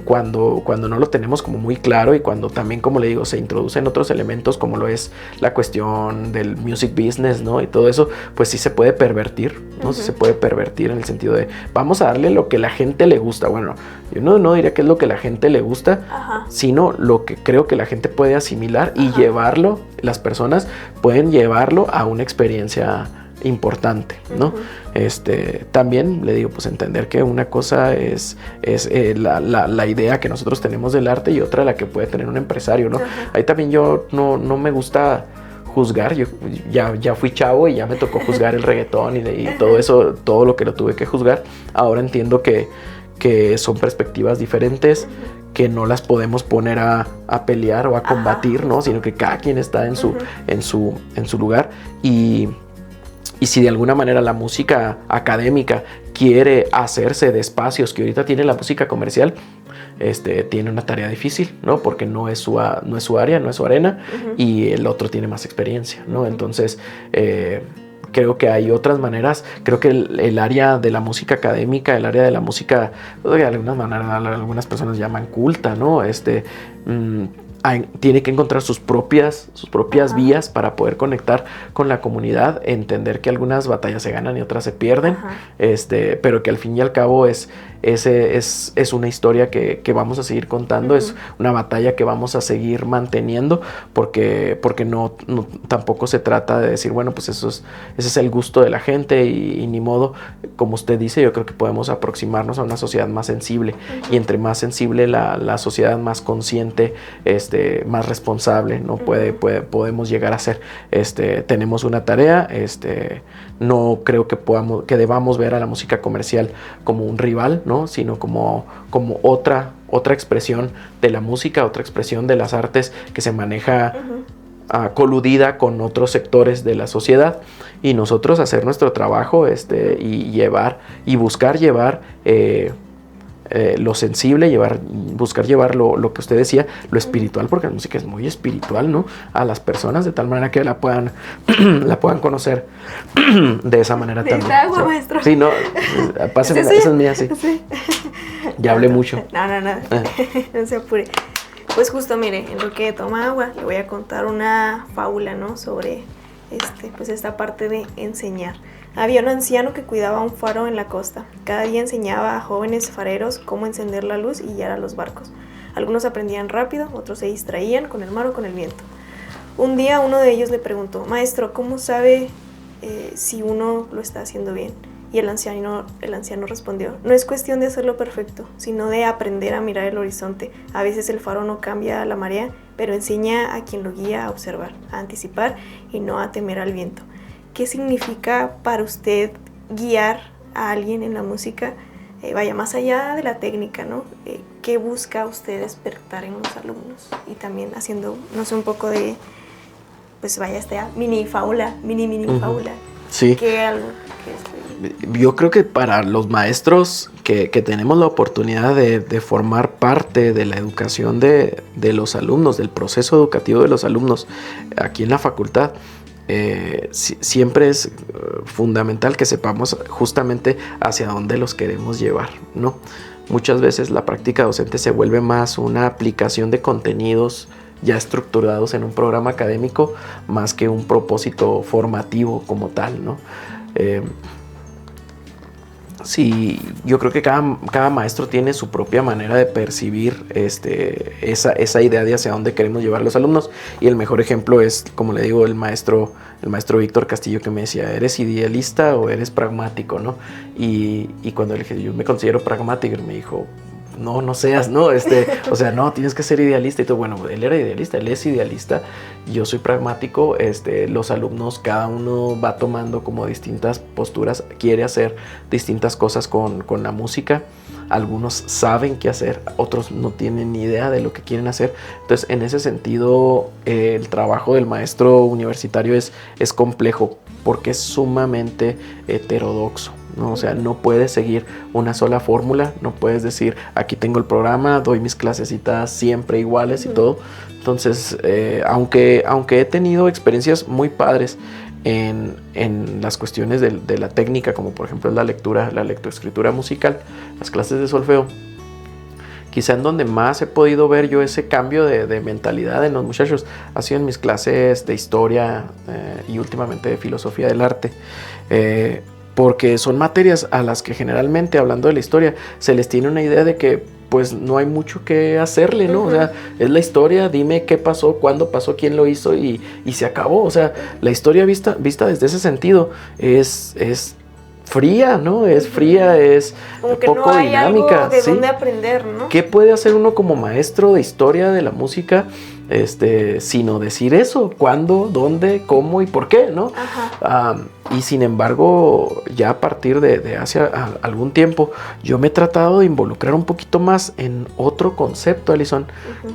cuando no lo tenemos como muy claro, y cuando también, como le digo, se introducen otros elementos como lo es la cuestión del music business, ¿no? Y todo eso, pues sí se puede pervertir, ¿no? Sí se puede pervertir en el sentido de vamos a darle lo que la gente le gusta. Bueno, yo no diría que es lo que la gente le gusta, sino lo que creo que la gente puede asimilar y llevarlo, las personas pueden llevarlo a una experiencia importante, ¿no? También le digo, pues entender que una cosa es la idea que nosotros tenemos del arte y otra la que puede tener un empresario, ¿no? Ajá. Ahí también yo no me gusta juzgar, yo ya fui chavo y ya me tocó juzgar el reggaetón y todo eso, todo lo que lo tuve que juzgar. Ahora entiendo que son perspectivas diferentes, que no las podemos poner a pelear o a combatir, ¿no? Sino que cada quien está en su lugar y si de alguna manera la música académica quiere hacerse de espacios que ahorita tiene la música comercial, tiene una tarea difícil, ¿no? Porque no es su área, no es su arena, y el otro tiene más experiencia, ¿no? Entonces, creo que hay otras maneras. Creo que el área de la música académica, el área de la música, de alguna manera, algunas personas llaman culta, ¿no? Tiene que encontrar sus propias vías para poder conectar con la comunidad, entender que algunas batallas se ganan y otras se pierden, pero que al fin y al cabo es una historia que vamos a seguir contando, es una batalla que vamos a seguir manteniendo, porque no tampoco se trata de decir, bueno, pues ese es el gusto de la gente y ni modo. Como usted dice, yo creo que podemos aproximarnos a una sociedad más sensible, y entre más sensible la sociedad, más consciente, más responsable, ¿no? Podemos llegar a ser. Tenemos una tarea. No creo que debamos ver a la música comercial como un rival, ¿no? Sino como otra expresión de la música, otra expresión de las artes que se maneja coludida con otros sectores de la sociedad, y nosotros hacer nuestro trabajo y buscar llevar lo sensible, buscar llevar lo que usted decía, lo espiritual, porque la música es muy espiritual, ¿no? A las personas, de tal manera que la puedan conocer de esa manera también. Agua, maestro. Sí, no, pásame, esa es mía, sí. Ya hablé mucho. No. No se apure. Pues justo, mire, en lo que toma agua, le voy a contar una fábula, ¿no? Sobre pues esta parte de enseñar. Había un anciano que cuidaba un faro en la costa. Cada día enseñaba a jóvenes fareros cómo encender la luz y guiar a los barcos. Algunos aprendían rápido, otros se distraían con el mar o con el viento. Un día uno de ellos le preguntó: maestro, ¿cómo sabe si uno lo está haciendo bien? Y el anciano respondió: no es cuestión de hacerlo perfecto, sino de aprender a mirar el horizonte. A veces el faro no cambia la marea, pero enseña a quien lo guía a observar, a anticipar y no a temer al viento. ¿Qué significa para usted guiar a alguien en la música? Vaya más allá de la técnica, ¿no? ¿Qué busca usted despertar en los alumnos? Y también haciendo, no sé, un poco de, pues vaya, esta mini fábula. Sí. ¿Qué algo? Yo creo que para los maestros que tenemos la oportunidad de formar parte de la educación de los alumnos, del proceso educativo de los alumnos aquí en la facultad, siempre es fundamental que sepamos justamente hacia dónde los queremos llevar, ¿no? Muchas veces la práctica docente se vuelve más una aplicación de contenidos ya estructurados en un programa académico, más que un propósito formativo como tal, ¿no? Sí, yo creo que cada maestro tiene su propia manera de percibir esa idea de hacia dónde queremos llevar a los alumnos, y el mejor ejemplo es, como le digo, el maestro Víctor Castillo, que me decía: ¿eres idealista o eres pragmático, no? Y cuando le dije: yo me considero pragmático, él me dijo: no seas, ¿no? O sea, no, tienes que ser idealista. Y todo, bueno, él era idealista, él es idealista, yo soy pragmático. Los alumnos, cada uno va tomando como distintas posturas, quiere hacer distintas cosas con la música. Algunos saben qué hacer, otros no tienen ni idea de lo que quieren hacer. Entonces, en ese sentido, el trabajo del maestro universitario es complejo, porque es sumamente heterodoxo, ¿no? O sea, no puedes seguir una sola fórmula, no puedes decir: aquí tengo el programa, doy mis clasecitas siempre iguales y todo. Entonces, aunque he tenido experiencias muy padres en las cuestiones de la técnica, como por ejemplo la lectoescritura musical, las clases de solfeo, quizá en donde más he podido ver yo ese cambio de mentalidad en los muchachos ha sido en mis clases de historia y últimamente de filosofía del arte, porque son materias a las que generalmente, hablando de la historia, se les tiene una idea de que pues no hay mucho que hacerle, ¿no? O sea, es la historia, dime qué pasó, cuándo pasó, quién lo hizo y se acabó. O sea, la historia vista desde ese sentido es fría, ¿no? Es fría, es como que poco no hay dinámica. Algo de ¿sí? dónde aprender, ¿no? ¿Qué puede hacer uno como maestro de historia de la música? Sino decir eso, cuándo, dónde, cómo y por qué, ¿no? Y sin embargo, ya a partir de hace algún tiempo, yo me he tratado de involucrar un poquito más en otro concepto, Alison,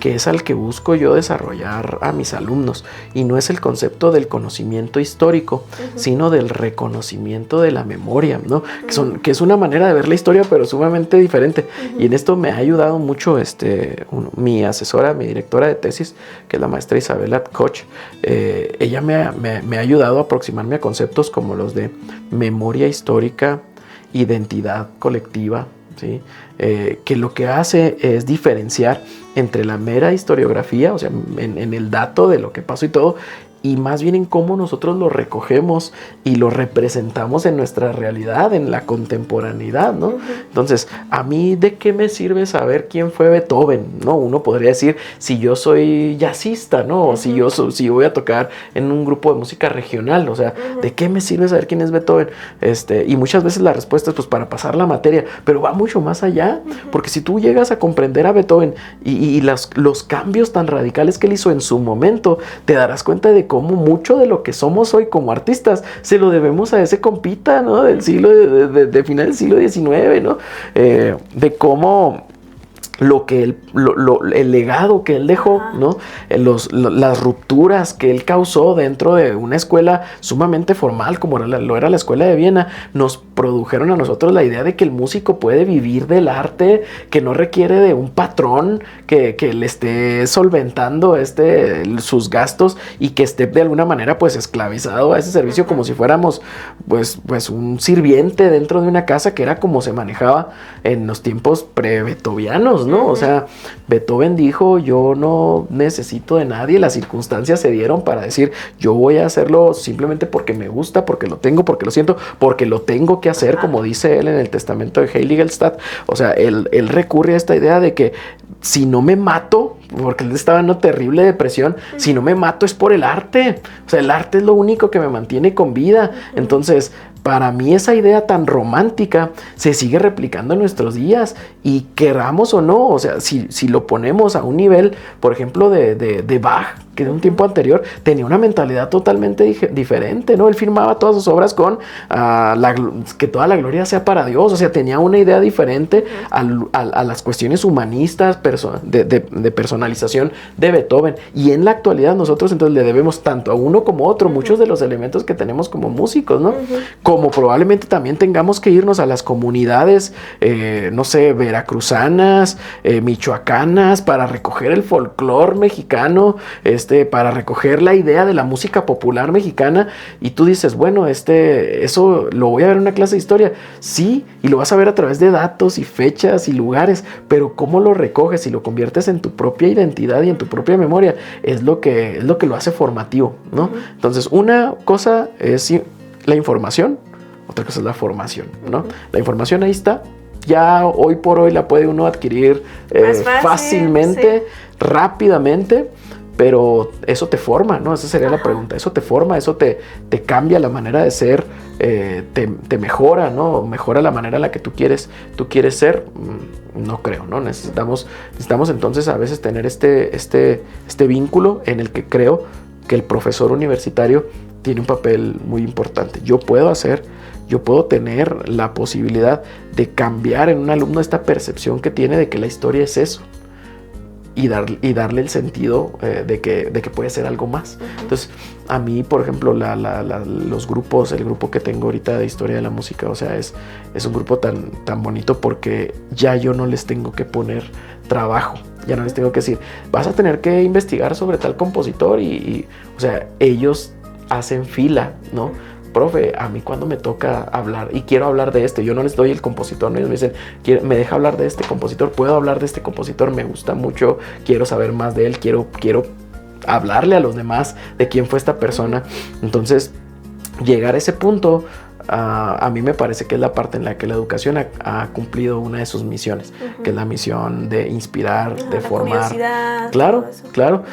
que es al que busco yo desarrollar a mis alumnos. Y no es el concepto del conocimiento histórico, sino del reconocimiento de la memoria, ¿no? Que es una manera de ver la historia, pero sumamente diferente. Y en esto me ha ayudado mucho mi asesora, mi directora de tesis, que es la maestra Isabela Koch. Ella me ha ayudado a aproximarme a conceptos como los de memoria histórica, identidad colectiva, ¿sí? Que lo que hace es diferenciar entre la mera historiografía, o sea, en el dato de lo que pasó y todo, y más bien en cómo nosotros lo recogemos y lo representamos en nuestra realidad, en la contemporaneidad, ¿no? Entonces, ¿a mí de qué me sirve saber quién fue Beethoven? ¿No? Uno podría decir, si yo soy jazzista, ¿no? O si yo voy a tocar en un grupo de música regional, o sea, ¿de qué me sirve saber quién es Beethoven? Y muchas veces la respuesta es pues para pasar la materia, pero va mucho más allá, porque si tú llegas a comprender a Beethoven y los cambios tan radicales que él hizo en su momento, te darás cuenta de cómo mucho de lo que somos hoy como artistas se lo debemos a ese compita, ¿no? Del siglo, de final del siglo XIX, ¿no? De cómo el legado que él dejó, ¿no? Las rupturas que él causó dentro de una escuela sumamente formal como lo era la escuela de Viena, nos produjeron a nosotros la idea de que el músico puede vivir del arte, que no requiere de un patrón que le esté solventando sus gastos y que esté de alguna manera pues esclavizado a ese servicio como si fuéramos pues un sirviente dentro de una casa, que era como se manejaba en los tiempos pre-beethovianos, ¿no? O sea, Beethoven dijo, yo no necesito de nadie, las circunstancias se dieron para decir, yo voy a hacerlo simplemente porque me gusta, porque lo tengo, porque lo siento, porque lo tengo que hacer, como dice él en el testamento de Heiligenstadt. O sea, él recurre a esta idea de que si no me mato, porque él estaba en una terrible depresión, si no me mato es por el arte. O sea, el arte es lo único que me mantiene con vida. Entonces, para mí esa idea tan romántica se sigue replicando en nuestros días, y queramos o no, o sea, si lo ponemos a un nivel, por ejemplo, de Bach, que de un tiempo anterior tenía una mentalidad totalmente diferente, ¿no? Él firmaba todas sus obras con que toda la gloria sea para Dios, o sea, tenía una idea diferente a las cuestiones humanistas, de personalización de Beethoven, y en la actualidad nosotros entonces le debemos tanto a uno como a otro muchos de los elementos que tenemos como músicos, ¿no? Como probablemente también tengamos que irnos a las comunidades, no sé, veracruzanas, michoacanas, para recoger el folclore mexicano, para recoger la idea de la música popular mexicana, y tú dices, bueno, eso lo voy a ver en una clase de historia, sí, y lo vas a ver a través de datos y fechas y lugares, pero cómo lo recoges y lo conviertes en tu propia identidad y en tu propia memoria, es lo que lo hace formativo, ¿no? Entonces, una cosa es la información, otra cosa es la formación, ¿no? La información ahí está, ya hoy por hoy la puede uno adquirir fácilmente, rápidamente, pero eso te forma, ¿no? Esa sería la pregunta. Eso te forma, eso te cambia la manera de ser, te mejora, ¿no? Mejora la manera en la que tú quieres ser. No creo, ¿no? Necesitamos entonces a veces tener este vínculo en el que creo que el profesor universitario tiene un papel muy importante. Yo puedo tener la posibilidad de cambiar en un alumno esta percepción que tiene de que la historia es eso, y darle el sentido de que puede ser algo más. Entonces, a mí, por ejemplo, los grupos, el grupo que tengo ahorita de historia de la música, o sea, es un grupo tan bonito, porque ya yo no les tengo que poner trabajo, ya no les tengo que decir, vas a tener que investigar sobre tal compositor, y o sea, ellos hacen fila, ¿no? Profe, a mí cuando me toca hablar y quiero hablar de yo no les doy el compositor, ¿no? Ellos me dicen, me deja hablar de este compositor, puedo hablar de este compositor, me gusta mucho, quiero saber más de él, quiero hablarle a los demás de quién fue esta persona. Entonces, llegar a ese punto a mí me parece que es la parte en la que la educación ha cumplido una de sus misiones, que es la misión de inspirar, de formar. Claro, claro.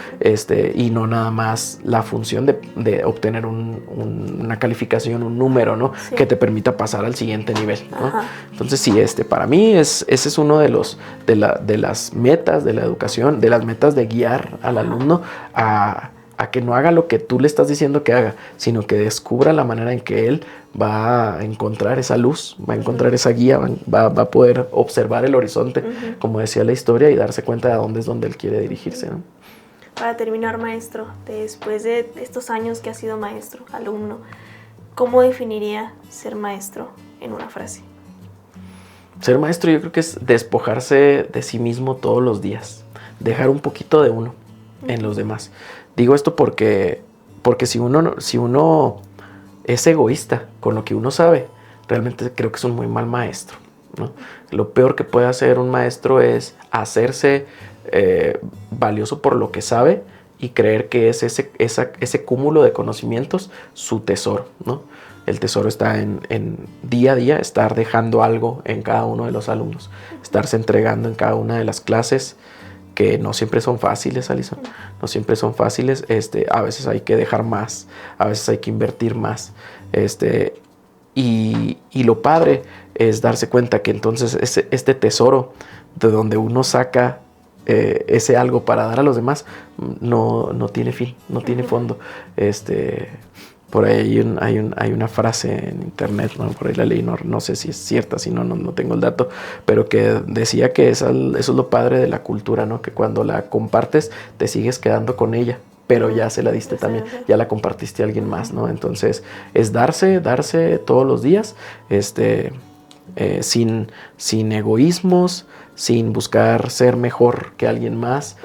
Y no nada más la función de obtener una calificación, un número, ¿no? Sí. Que te permita pasar al siguiente nivel, ¿no? Entonces, sí, para mí ese es uno de las metas de la educación, de las metas de guiar al alumno a que no haga lo que tú le estás diciendo que haga, sino que descubra la manera en que él va a encontrar esa luz, va a encontrar esa guía, va a poder observar el horizonte, como decía la historia, y darse cuenta de dónde es donde él quiere dirigirse, ¿no? Para terminar, maestro, después de estos años que ha sido maestro, alumno, ¿cómo definiría ser maestro en una frase? Ser maestro yo creo que es despojarse de sí mismo todos los días, dejar un poquito de uno en los demás. Digo esto porque si uno es egoísta con lo que uno sabe, realmente creo que es un muy mal maestro, ¿no? Lo peor que puede hacer un maestro es hacerse valioso por lo que sabe y creer que es ese cúmulo de conocimientos su tesoro, ¿no? El tesoro está en día a día estar dejando algo en cada uno de los alumnos, estarse entregando en cada una de las clases, que no siempre son fáciles, Alison, no siempre son fáciles. A veces hay que dejar más, a veces hay que invertir más, y lo padre es darse cuenta que entonces este tesoro de donde uno saca ese algo para dar a los demás no tiene fin, no tiene fondo. Por ahí hay una frase en internet, ¿no? Por ahí la leí, no sé si es cierta, si no tengo el dato, pero que decía que eso es lo padre de la cultura, ¿no? Que cuando la compartes te sigues quedando con ella, pero ya se la diste también, ya la compartiste a alguien más, ¿no? Entonces es darse todos los días, sin egoísmos, sin buscar ser mejor que alguien más,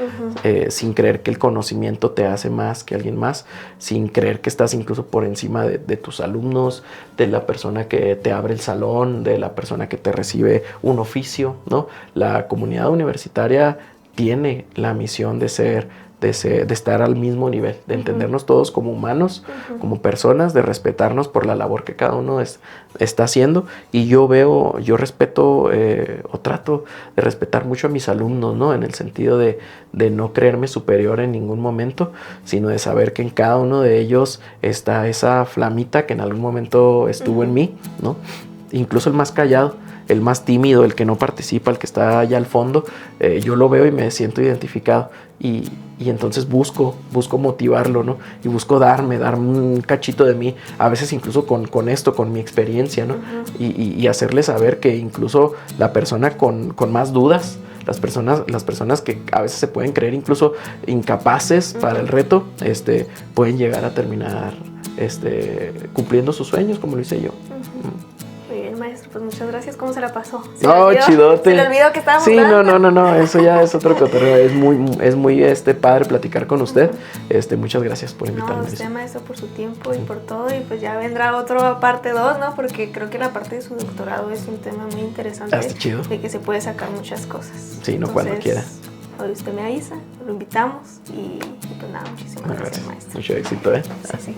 sin creer que el conocimiento te hace más que alguien más, sin creer que estás incluso por encima de tus alumnos, de la persona que te abre el salón, de la persona que te recibe un oficio, ¿no? La comunidad universitaria tiene la misión de estar al mismo nivel, de entendernos todos como humanos, como personas, de respetarnos por la labor que cada uno está haciendo. Y yo respeto o trato de respetar mucho a mis alumnos, ¿no? En el sentido de no creerme superior en ningún momento, sino de saber que en cada uno de ellos está esa flamita que en algún momento estuvo en mí, ¿no? Incluso el más callado, el más tímido, el que no participa, el que está allá al fondo, yo lo veo y me siento identificado, y entonces busco motivarlo, ¿no? Y busco darme un cachito de mí, a veces incluso con esto, con mi experiencia, ¿no? Y hacerle saber que incluso la persona con más dudas, las personas que a veces se pueden creer incluso incapaces para el reto, pueden llegar a terminar cumpliendo sus sueños, como lo hice yo. Maestro, pues muchas gracias. ¿Cómo se la pasó? Chidote. ¿Se le olvidó que estábamos hablando? No, eso ya es otro cotorreo. Es muy padre platicar con usted. Muchas gracias por invitarme. No, usted, maestro, por su tiempo y por todo, y pues ya vendrá otra parte 2, ¿no? Porque creo que la parte de su doctorado es un tema muy interesante. Está chido. De que se puede sacar muchas cosas. Sí, no, cuando quiera. Hoy usted me avisa, lo invitamos y pues nada, muchísimas gracias, maestro. Mucho éxito, ¿eh? Sí.